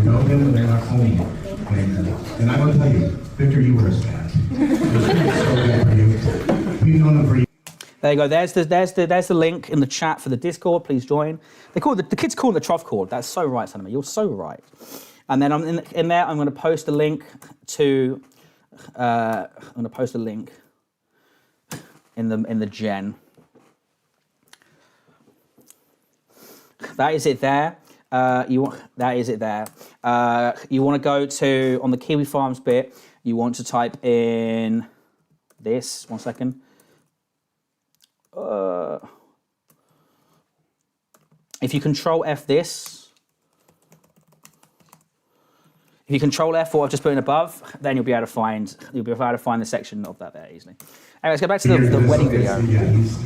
know them when they're not home. And I will tell you, Victor, you were a stat. It was so good for you. We've known them for years. There you go. There's the link in the chat for the Discord. Please join. They call it the kids call it the Trough Chord. That's so right, Sonoma. You're so right. And then I'm in there. I'm going to post a link to. I'm going to post a link in the gen. That is it there. That is it there. You want to go to on the Kiwi Farms bit. You want to type in this. 1 second. If you Control F this, if you Control F what I've just put in above, then you'll be able to find the section of that there easily. Anyway, let's go back to the wedding video. Yeah, he's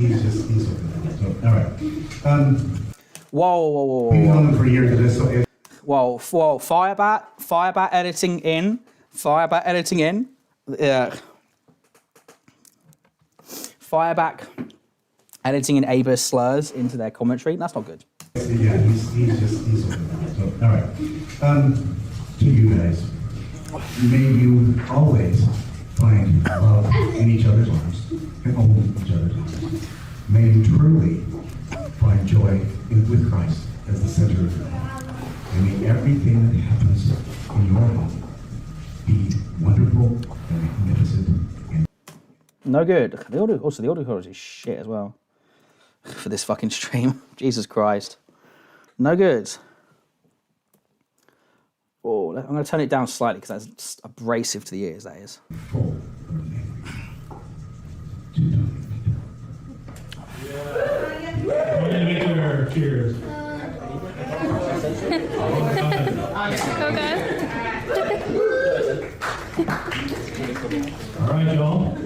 all right. Whoa. We've known them for years of this, so Whoa, Firebat editing in. Firebat editing in ABIS slurs into their commentary. That's not good. yeah, he's all right. To you guys, may you always find love in each other's arms and hold each other's arms. May you truly find joy with Christ as the center of your life. And may everything that happens in your home be wonderful and magnificent. And No good. The audio quality is shit as well for this fucking stream. Jesus Christ. No good. Oh, I'm going to turn it down slightly because that's just abrasive to the ears, that is. full of name. Cheers. All right, y'all.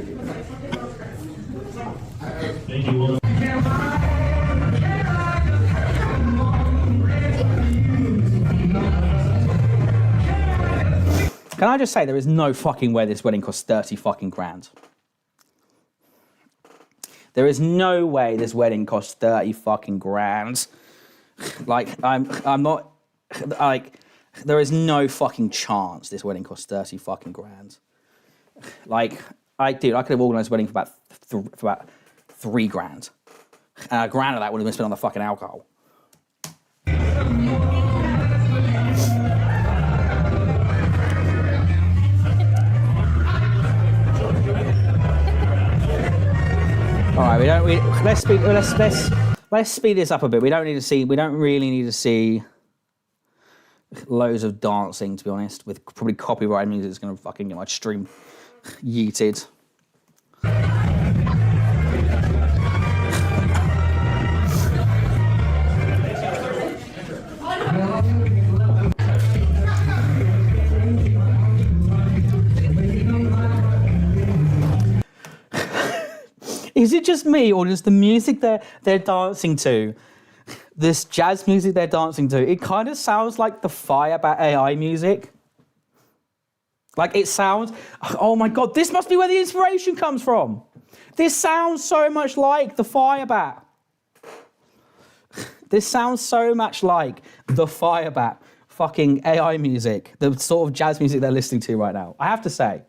Thank you, Will. Can I just say there is no fucking way this wedding costs 30 fucking grand. There is no way this wedding costs 30 fucking grand. Like, I'm not, like, there is no fucking chance this wedding costs 30 fucking grand. Like, dude, I could have organised a wedding for about 3 grand. And a grand of that would have been spent on the fucking alcohol. All right, let's speed this up a bit. We don't really need to see loads of dancing, to be honest, with probably copyright music that's going to fucking get my stream yeeted. Is it just me, or does the music they're dancing to, this jazz music they're dancing to, it kind of sounds like the Firebat AI music? Like, it sounds, oh my God, this must be where the inspiration comes from. This sounds so much like the Firebat. This sounds so much like the Firebat fucking AI music, the sort of jazz music they're listening to right now. I have to say.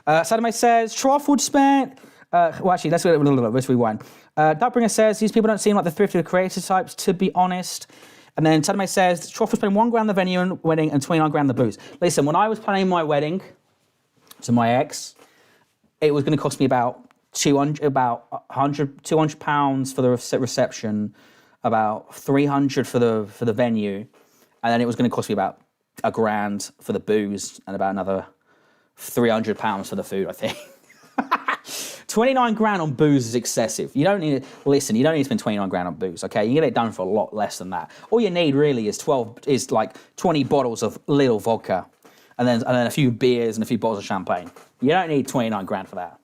Sadame says, Trough would spend... well, actually, let's rewind. Duckbringer says, these people don't seem like the thrifty or creative types, to be honest. And then Sadame says, Trough would spend 1 grand on the venue and wedding and 29 grand on the booze. Listen, when I was planning my wedding to my ex, it was going to cost me about 200 pounds for the reception, about 300 for the venue, and then it was going to cost me about a grand for the booze and about another 300 pounds for the food, I think. 29 grand on booze is excessive. You don't need to spend 29 grand on booze, okay? You can get it done for a lot less than that. All you need really is 20 bottles of little vodka and then a few beers and a few bottles of champagne. You don't need 29 grand for that.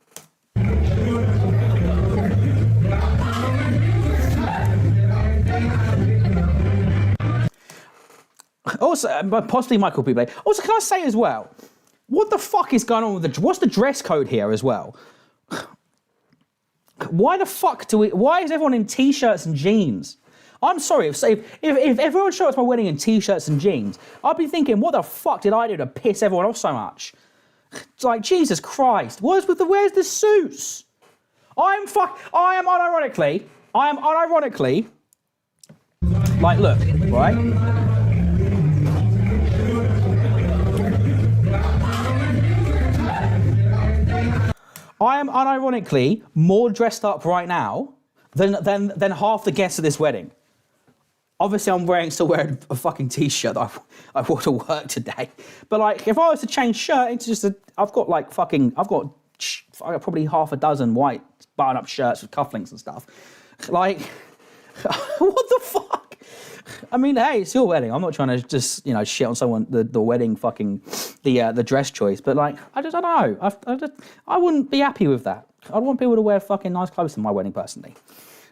Also, possibly Michael Bublé. Also, can I say as well, what the fuck is going on with what's the dress code here as well? Why the fuck why is everyone in t-shirts and jeans? I'm sorry, if everyone showed up to my wedding in t-shirts and jeans, I'd be thinking, what the fuck did I do to piss everyone off so much? It's like, Jesus Christ, where's the suits? I am unironically, like, look, right? I am unironically more dressed up right now than half the guests at this wedding. Obviously, I'm still wearing a fucking t-shirt that I wore to work today. But like, if I was to change shirt into just I've got probably half a dozen white button-up shirts with cufflinks and stuff. Like, what the fuck? I mean, hey, it's your wedding. I'm not trying to just, shit on someone, the wedding fucking, the dress choice. But like, I don't know. I wouldn't be happy with that. I'd want people to wear fucking nice clothes to my wedding, personally.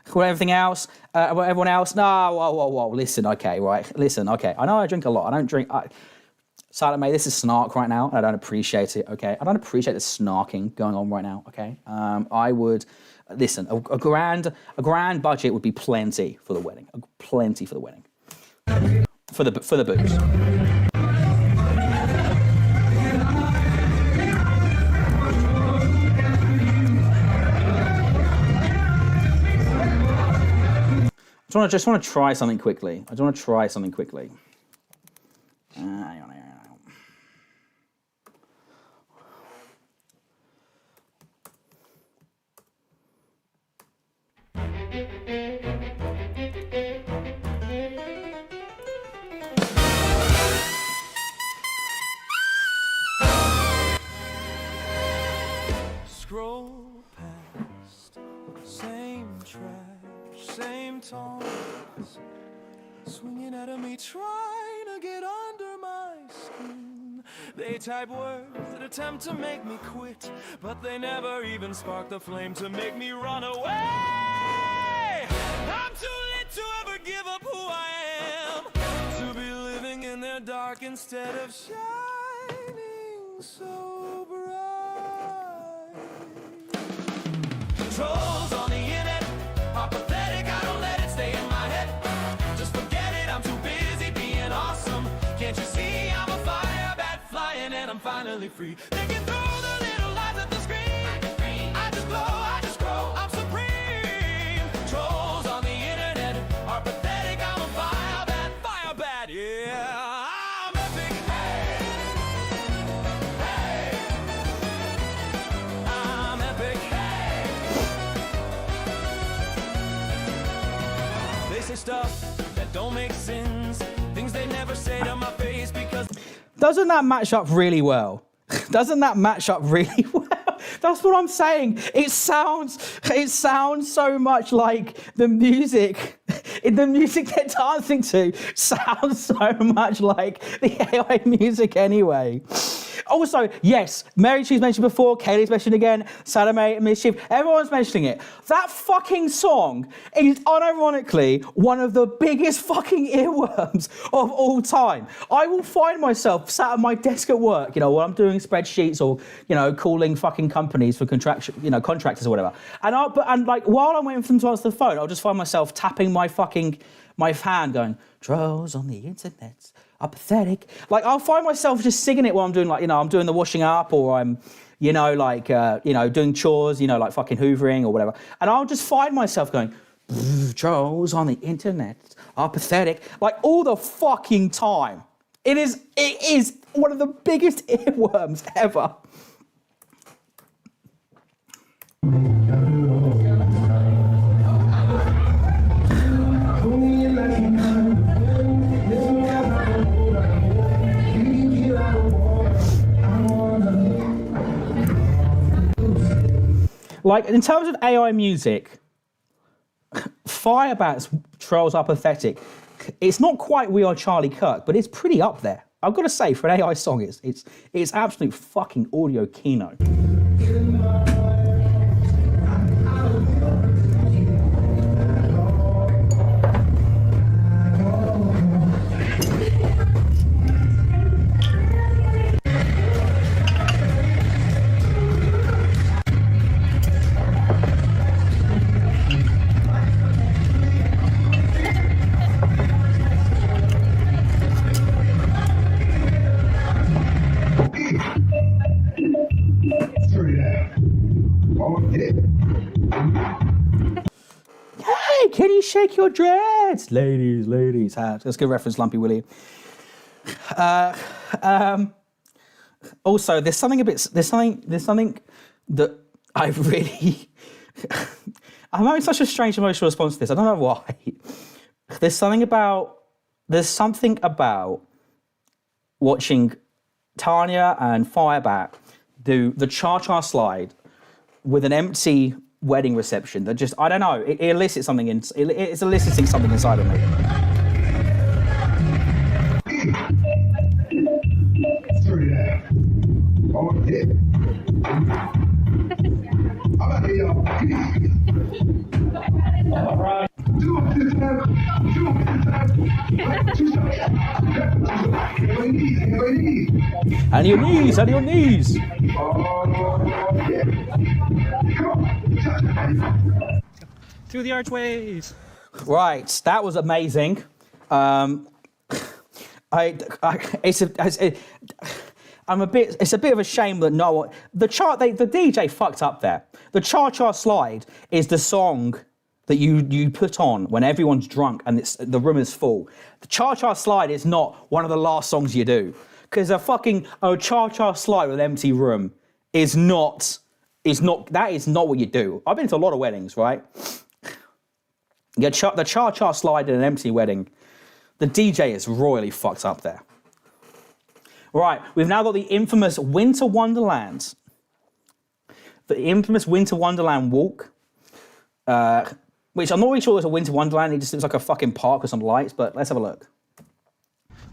For everything else, everyone else, no, whoa. Listen, okay, right. Listen, okay. I know I drink a lot. I don't drink. Silent mate, this is snark right now, and I don't appreciate it, okay? I don't appreciate the snarking going on right now, okay? I would, listen, a grand budget would be plenty for the wedding. Plenty for the wedding. For the booze. I just want to try something quickly. Hang on. Scroll past, same trash, same tones, swinging at me, trying to get under my skin. They type words that attempt to make me quit, but they never even spark the flame to make me run away. I'm too lit to ever give up who I am, to be living in their dark instead of shining so bright. Trolls on the internet are pathetic, I don't let it stay in my head. Just forget it, I'm too busy being awesome. Can't you see I'm a firebat flying and I'm finally free? They can throw the little lies at the screen. I just glow, I just grow, I'm supreme. Trolls on the internet are pathetic, I'm a firebat, firebat, yeah. I'm epic, hey, hey. I'm epic, hey. They say stuff that don't make sense, things they never say to my face because Doesn't that match up really well? Doesn't that match up really well? That's what I'm saying. It sounds so much like the music they're dancing to sounds so much like the AI music anyway. Also, yes, Mary Chu's mentioned before, Kaylee's mentioned again, Salome, Mischief, everyone's mentioning it. That fucking song is unironically one of the biggest fucking earworms of all time. I will find myself sat at my desk at work, you know, while I'm doing spreadsheets or, you know, calling fucking companies for contractors or whatever. And like while I'm waiting for them to answer the phone, I'll just find myself tapping my hand going, trolls on the internet are pathetic. Like I'll find myself just singing it while I'm doing like, you know, I'm doing the washing up or I'm, you know, like, you know, doing chores, you know, like fucking hoovering or whatever. And I'll just find myself going, trolls on the internet are pathetic. Like all the fucking time. It is one of the biggest earworms ever. Like, in terms of AI music, Firebat's Trolls Are Pathetic. It's not quite We Are Charlie Kirk, but it's pretty up there. I've got to say, for an AI song, it's absolute fucking audio keynote. Hey, can you shake your dreads? Ladies. That's a good reference, Lumpy Willie. Also, there's something that I really... I'm having such a strange emotional response to this. I don't know why. There's something about watching Tanya and Firebat do the cha-cha slide with an empty wedding reception that just, I don't know, it elicits something it's eliciting something inside of me. And your knees. Through the archways. Right, that was amazing. It's a bit of a shame that the DJ fucked up there. The Cha-Cha Slide is the song that you put on when everyone's drunk and the room is full. The Cha-Cha Slide is not one of the last songs you do, because a Cha-Cha Slide with an empty room is not what you do. I've been to a lot of weddings, right? The Cha-Cha Slide in an empty wedding, the DJ is royally fucked up there. Right, we've now got the infamous Winter Wonderland. The infamous Winter Wonderland walk, which I'm not really sure it's a Winter Wonderland, it just looks like a fucking park with some lights, but let's have a look.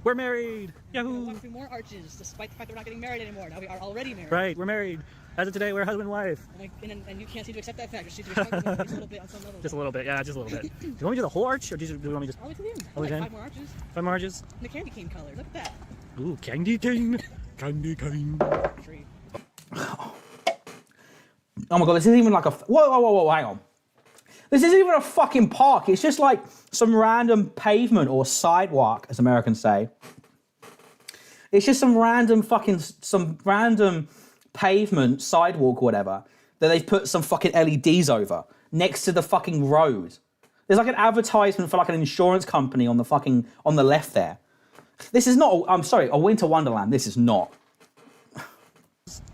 We're married. We're Yahoo! walking through more arches, despite the fact that we're not getting married anymore. Now we are already married. Right, we're married. As of today, we're husband and wife. And you can't seem to accept that fact. You seem to respect it just a little bit on some level. Just a little bit, yeah, just a little bit. Do you want me to do the whole arch, or do you want me to just... All the way to the end. All the way Like to 5 more arches. 5 more arches? And the candy cane color. Look at that. Ooh, candy cane. Candy cane. Tree. Oh my god, this isn't even like a... Whoa, hang on. This isn't even a fucking park. It's just like some random pavement or sidewalk, as Americans say. It's just some random pavement, sidewalk, or whatever, that they've put some fucking LEDs over next to the fucking road. There's like an advertisement for like an insurance company on the left there. This is not, I'm sorry, a winter wonderland. This is not. And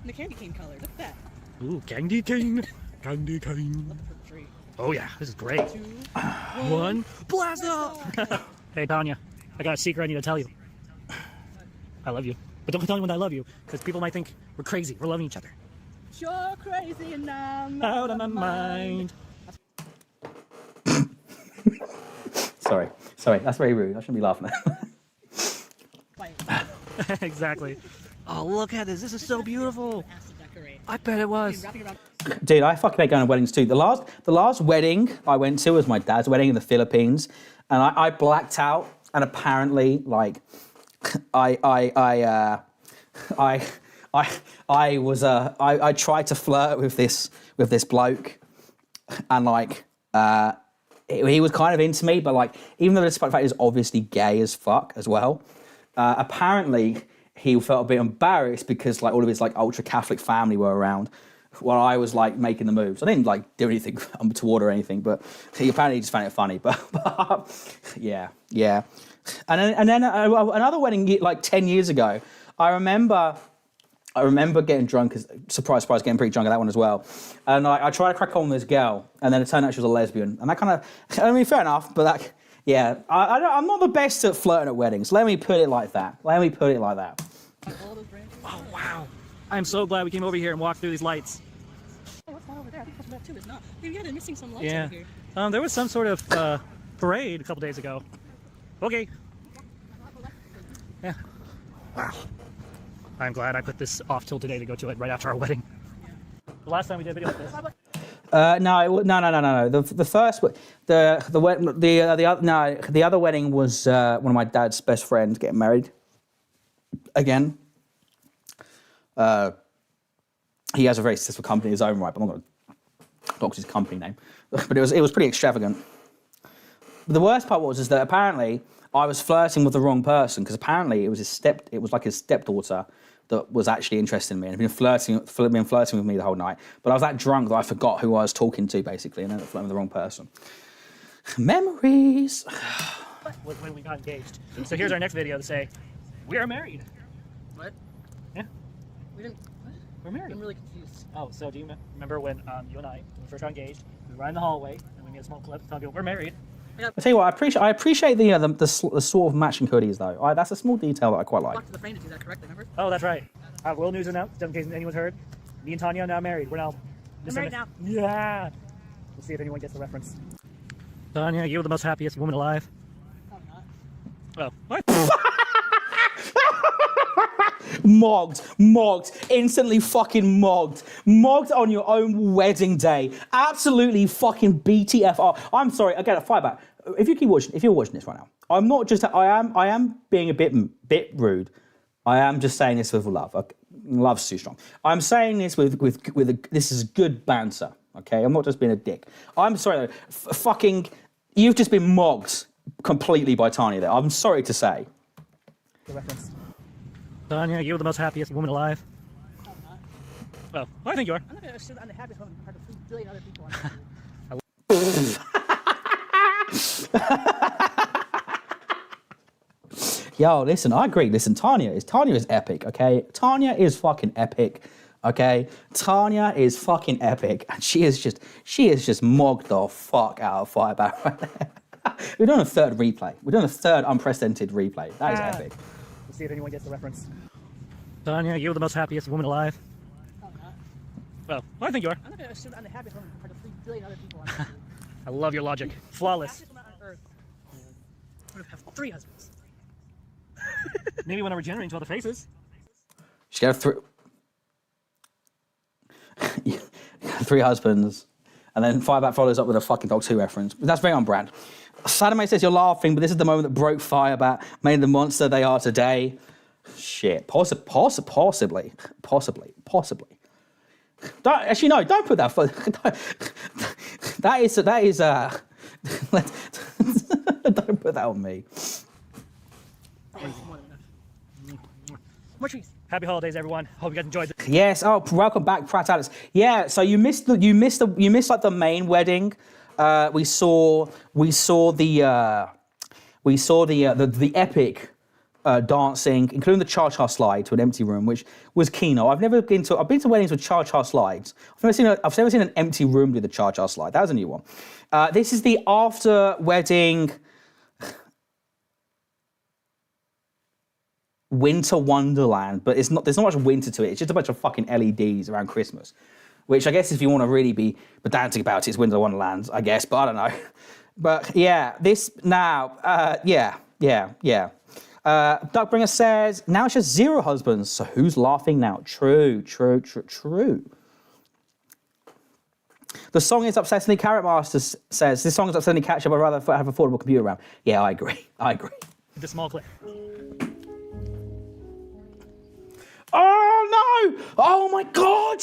the candy cane color. Look at that. Ooh, candy cane. Candy cane. Love the purple tree. Oh yeah, this is great. 2, 1, blast off! Hey, Tanya, I got a secret I need to tell you. I love you. But don't tell anyone I love you, because people might think we're crazy. We're loving each other. You're crazy and I'm Out of my mind. Sorry, that's very rude. I shouldn't be laughing at that. Exactly. Oh, look at this. This is so beautiful. Has to decorate. I bet it was. Wrapping around. Dude, I fucking hate going to weddings too. The last wedding I went to was my dad's wedding in the Philippines, and I blacked out, and apparently, like, I tried to flirt with this bloke, and like he was kind of into me, but like even though despite the fact he's obviously gay as fuck as well, apparently he felt a bit embarrassed because like all of his like ultra Catholic family were around while I was like making the moves. I didn't like do anything untoward or anything, but he apparently just found it funny. But yeah. And then another wedding like 10 years ago, I remember getting drunk, surprise, getting pretty drunk at that one as well. And I tried to crack on with this girl, and then it turned out she was a lesbian. And that kind of, I mean, fair enough, but that, yeah, I'm not the best at flirting at weddings. Let me put it like that. All those branches. Oh, wow. I'm so glad we came over here and walked through these lights. Oh, what's that over there? I think that's that too. It's not. Maybe they're missing some lights Yeah. over here. There was some sort of parade a couple days ago. Okay. Yeah. Wow. I'm glad I put this off till today to go to it right after our wedding. The last time we did a video like this. No. The other wedding was one of my dad's best friends getting married again. He has a very successful company in his own right, but I'm not going to dox his company name. But it was pretty extravagant. But the worst part was that apparently I was flirting with the wrong person, because apparently it was like his stepdaughter that was actually interested in me and had been flirting with me the whole night. But I was that drunk that I forgot who I was talking to, basically, and ended up flirting with the wrong person. Memories. Was when we got engaged. So here's our next video to say, we are married. What? Yeah, We didn't. What? we're married. I'm really confused. Oh, so do you remember when you and I, when we first got engaged, we were in the hallway and we made a small clip telling people we're married. I tell you what, I appreciate the sort of matching hoodies though. That's a small detail that I quite like. Walked to the frame to do that correctly, remember? Oh, that's right. I have little news announced, just in case anyone's heard. Me and Tanya are now married. We're now... married now. Yeah. We'll see if anyone gets the reference. Tanya, you were the most happiest woman alive. Probably not. Oh, what? Mogged, instantly fucking mogged on your own wedding day. Absolutely fucking BTFR. I'm sorry, again, Firebat, if you're watching this right now, I'm not just, I am being a bit rude. I am just saying this with love. Okay? Love's too strong. I'm saying this this is good banter, okay? I'm not just being a dick. I'm sorry, fucking, you've just been mogged completely by Tanya there. I'm sorry to say. The reference. Tanya, you were the most happiest woman alive. Probably not. Well, I think you are. I'm not going to assume I'm the happiest woman compared to 3 billion other people on Yo, listen, I agree. Listen, Tanya is epic, okay? Tanya is fucking epic, okay? Tanya is fucking epic, and she is just mogged the fuck out of Firebat right there. We're doing a third replay. We're doing a third unprecedented replay. That is epic. We'll see if anyone gets the reference. Tanya, you were the most happiest woman alive. Probably not. Well, I think you are. I'm not going to assume I'm the happiest woman compared to 3 billion other people on I love your logic. Flawless. happiest woman on earth would have 3 husbands. Maybe when I regenerate into other faces. She got three husbands, and then Firebat follows up with a fucking Doctor Who reference. That's very on brand. Sadame says you're laughing, but this is the moment that broke Firebat, made the monster they are today. Shit, possibly. Don't, actually, no, don't put that. That is. Don't put that on me. More trees. Happy holidays, everyone. Hope you guys enjoyed this. Yes. Oh, welcome back, Pratt Alice. Yeah. So you missed like the main wedding. We saw the epic dancing, including the cha-cha slide to an empty room, which was keynote. I've been to weddings with cha-cha slides. I've never seen an empty room with a cha-cha slide. That was a new one. This is the after wedding winter wonderland, but there's not much winter to it. It's just a bunch of fucking LEDs around Christmas, which I guess if you want to really be pedantic about it, it's winter wonderland, I guess, but I don't know. But yeah, this now, yeah. Duckbringer says, now she has 0 husbands, so who's laughing now? True. The song is upsettingly, Carrot Master says, this song is upsettingly catchy, but I'd rather have an affordable computer RAM. Yeah, I agree. The small clip. Oh no! Oh my god!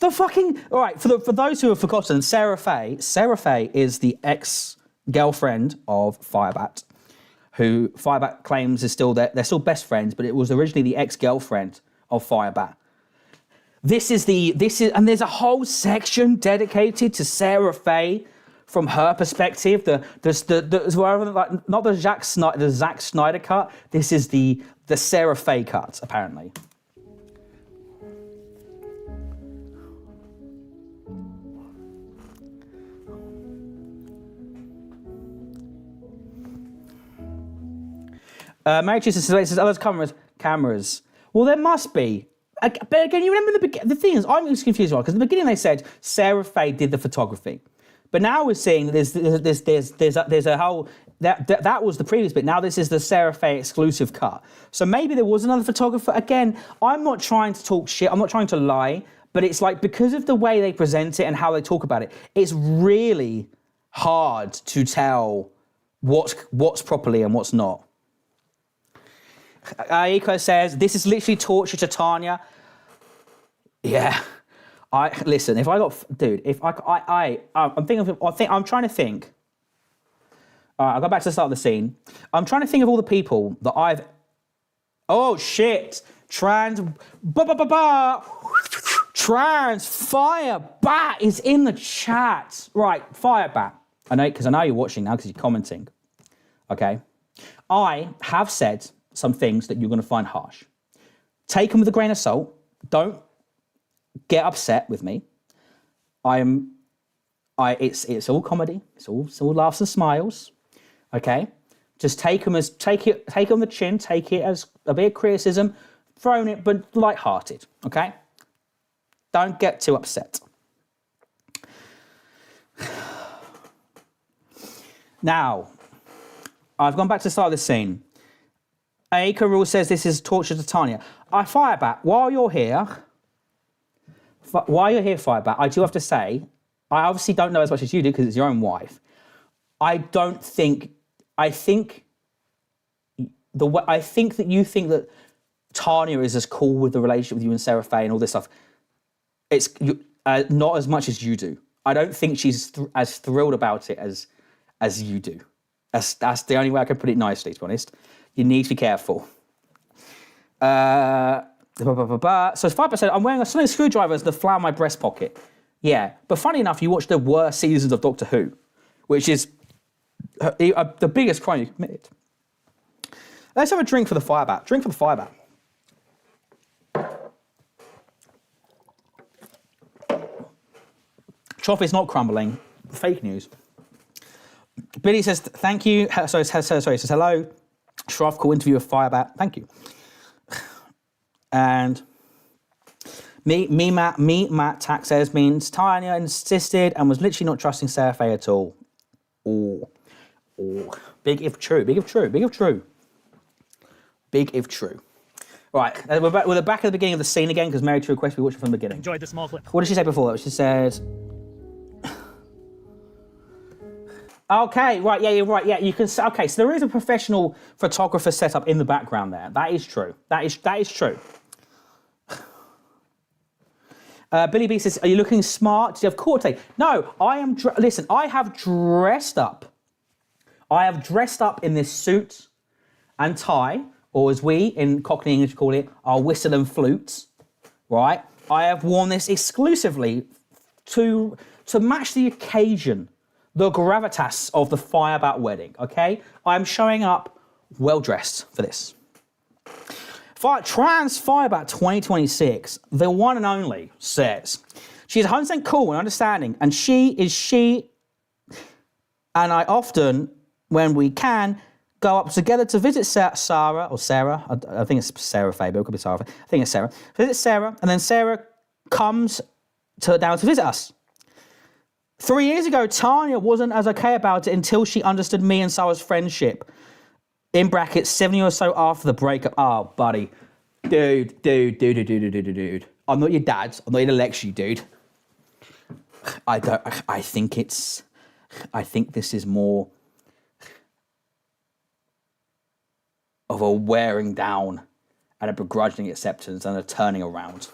The fucking... All right, for those who have forgotten, Sarah Faye is the ex-girlfriend of Firebat, who Firebat claims is still there. They're still best friends, but it was originally the ex-girlfriend of Firebat. And there's a whole section dedicated to Sarah Faye from her perspective. Not the Zack Snyder cut. This is the Sarah Faye cut, apparently. Mary Chester says, "Oh, there's cameras. Well, there must be. But again, you remember the thing is, I'm just confused because in the beginning they said Sarah Faye did the photography, but now we're seeing there's a whole that was the previous bit. Now this is the Sarah Faye exclusive cut. So maybe there was another photographer. Again, I'm not trying to talk shit. I'm not trying to lie, but it's like because of the way they present it and how they talk about it, it's really hard to tell what's properly and what's not." Aiko says, "This is literally torture to Tanya." Yeah, listen. If I got, dude, if I'm trying to think. All right, I'll go back to the start of the scene. I'm trying to think of all the people that I've. Oh shit! Firebat is in the chat. Right, Firebat. I know because I know you're watching now because you're commenting. Okay, I have said some things that you're going to find harsh. Take them with a grain of salt. Don't get upset with me. It's all comedy. It's all laughs and smiles. Okay, just take it on the chin. Take it as a bit of criticism, thrown it, but light-hearted. Okay, don't get too upset. Now, I've gone back to the start of the scene. Aika Rule says this is torture to Tanya. Firebat, while you're here, Firebat, I do have to say, I obviously don't know as much as you do because it's your own wife. I think that you think that Tanya is as cool with the relationship with you and Sarah Faye and all this stuff. It's not as much as you do. I don't think she's as thrilled about it as you do. That's the only way I can put it nicely, to be honest. You need to be careful. So Firebat said, "I'm wearing a sonic screwdriver as the flower in my breast pocket." Yeah, but funny enough, you watch the worst seasons of Doctor Who, which is the biggest crime you committed. Let's have a drink for the Firebat. Drink for the Firebat. Trough is not crumbling. Fake news. Billy says, "Thank you." Sorry, says hello. Trough, cool interview with Firebat. Thank you. And Matt Tack says, means Tanya insisted and was literally not trusting Sarah Faye at all. Oh. Big if true. Big if true. Right, we're back at the beginning of the scene again because Mary True requested we watch it from the beginning. Enjoyed the small clip. What did she say before that? She said... Okay, right, yeah, you're right, yeah, you can... Okay, so there is a professional photographer set up in the background there. That is true. That is true. Billy B says, are you looking smart? Do you have corte? No, I am... Listen, I have dressed up. I have dressed up in this suit and tie, or as we in Cockney English call it, our whistle and flutes, right? I have worn this exclusively to match the occasion, the gravitas of the Firebat wedding, okay? I'm showing up well-dressed for this. Trans Firebat 2026, the one and only, says, she's 100% cool and understanding, and she, and I often, when we can, go up together to visit Sarah, I think it's Sarah Faber, it could be Sarah, I think it's Sarah. Visit Sarah, and then Sarah comes down to visit us. 3 years ago, Tanya wasn't as okay about it until she understood me and Sarah's friendship. In brackets, 7 years or so after the breakup. Oh, buddy. Dude. I'm not your dad. I'm not here to lecture you, dude. I think this is more of a wearing down and a begrudging acceptance and a turning around.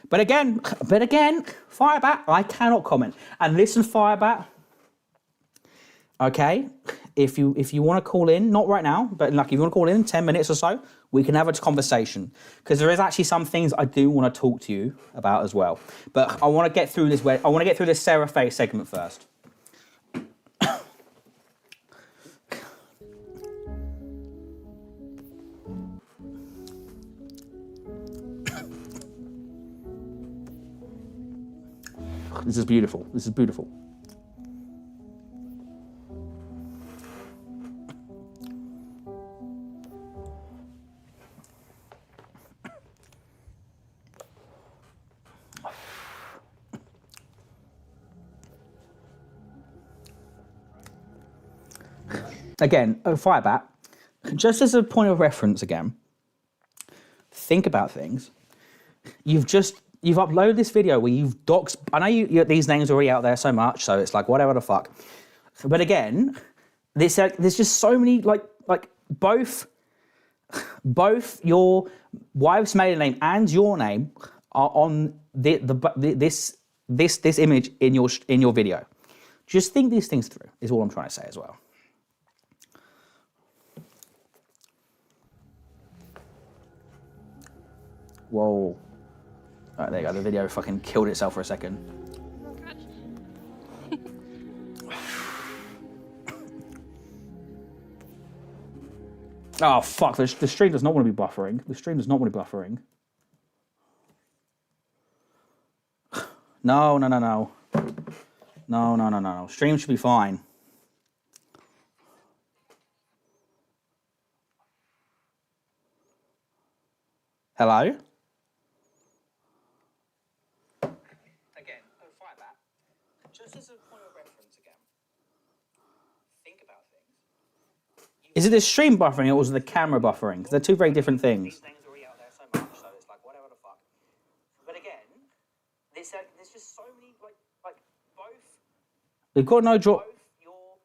But again, Firebat, I cannot comment. And listen, Firebat, okay, if you want to call in, not right now, but like if you want to call in 10 minutes or so, we can have a conversation. Because there is actually some things I do want to talk to you about as well. But I want to get through this. I want to get through this Sarah Faye segment first. This is beautiful. This is beautiful. Again, Firebat, just as a point of reference again, think about things. You've uploaded this video where you've doxed... I know these names are already out there so much, so it's like, whatever the fuck. But again, there's just so many, like both your wife's maiden name and your name are on this image in your video. Just think these things through, is all I'm trying to say as well. Whoa. All right, there you go. The video fucking killed itself for a second. Oh, fuck. The stream does not want to be buffering. The stream does not want to be buffering. No. No. Stream should be fine. Hello? Again, Firebat, just as a point of reference again, think about things. Is it the stream buffering or was it the camera buffering? Because they're two very different things. These things are already out there so much, so it's like, whatever the fuck. But again, there's just so many, like both... We've got no drop... Both your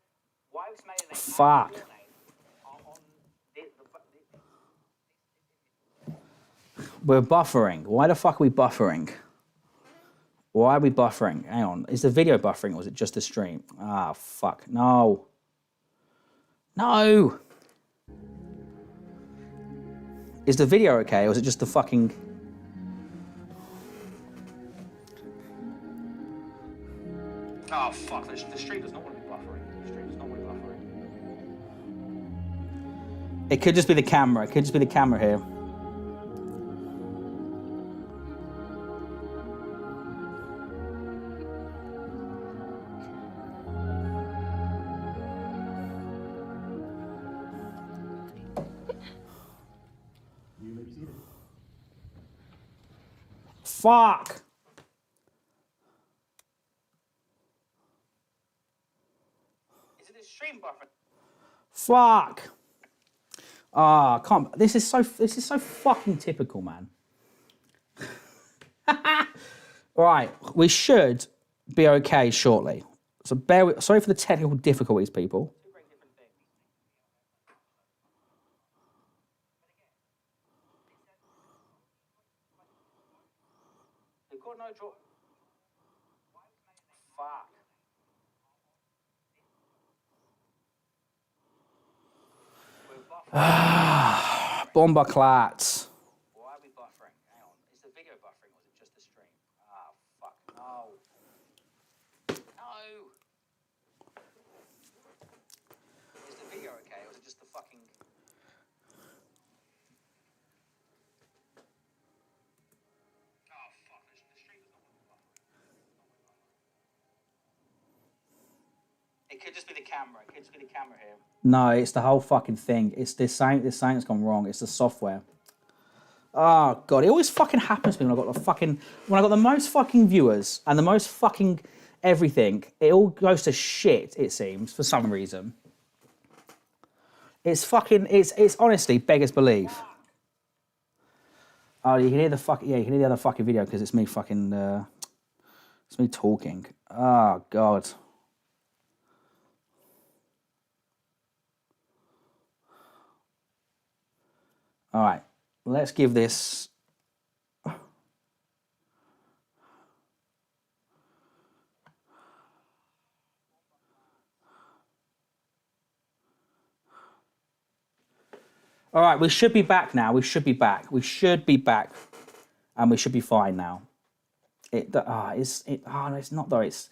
wife's maiden name fuck. And your name are on We're buffering. Why the fuck are we buffering? Why are we buffering? Hang on. Is the video buffering or is it just the stream? Ah, fuck. No. No! Is the video okay or is it just the fucking... Oh, fuck. The stream does not want to be buffering. The stream does not want to be buffering. It could just be the camera. It could just be the camera here. Fuck! Is it a stream buffer? Fuck! Ah, can't. This is so fucking typical, man. Right, we should be okay shortly. So sorry for the technical difficulties, people. They've got no draw. Fuck. Bombaclat. Why are we buffering? Hang on. Is the video buffering or is it just the stream? Ah, fuck. No. No. Is the video okay or is it just the fucking... Oh, fuck. The stream is not buffering. It could just be the camera. It could just be the camera here. No, it's the whole fucking thing. It's this something that's gone wrong. It's the software. Oh god, it always fucking happens to me when I got the most fucking viewers and the most fucking everything. It all goes to shit, it seems, for some reason. It's honestly beggars belief. Oh, you can hear you can hear the other fucking video because it's me fucking it's me talking. Oh god. All right, let's give this. All right, we should be back now. We should be back, and we should be fine now. No, it's not though. It's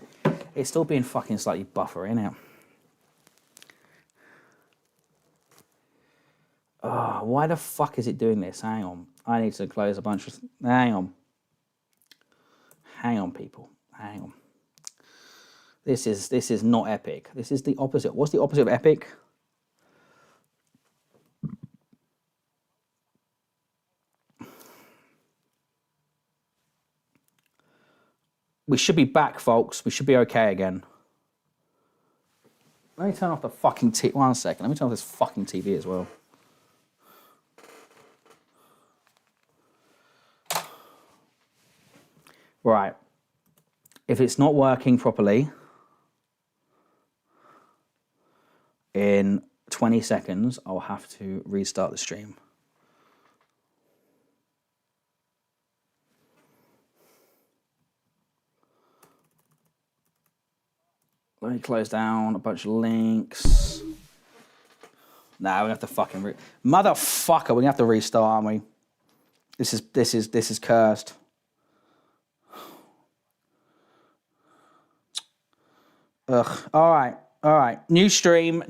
still being fucking slightly buffer, isn't it? Oh, why the fuck is it doing this? Hang on. I need to close a bunch of... Hang on. Hang on, people. Hang on. This is not epic. This is the opposite. What's the opposite of epic? We should be back, folks. We should be okay again. Let me turn off the fucking TV. 1 second. Let me turn off this fucking TV as well. Right. If it's not working properly in 20 seconds, I'll have to restart the stream. Let me close down a bunch of links. Nah, we have to fucking motherfucker, we're gonna have to restart, aren't we? This is cursed. Ugh. All right. New stream.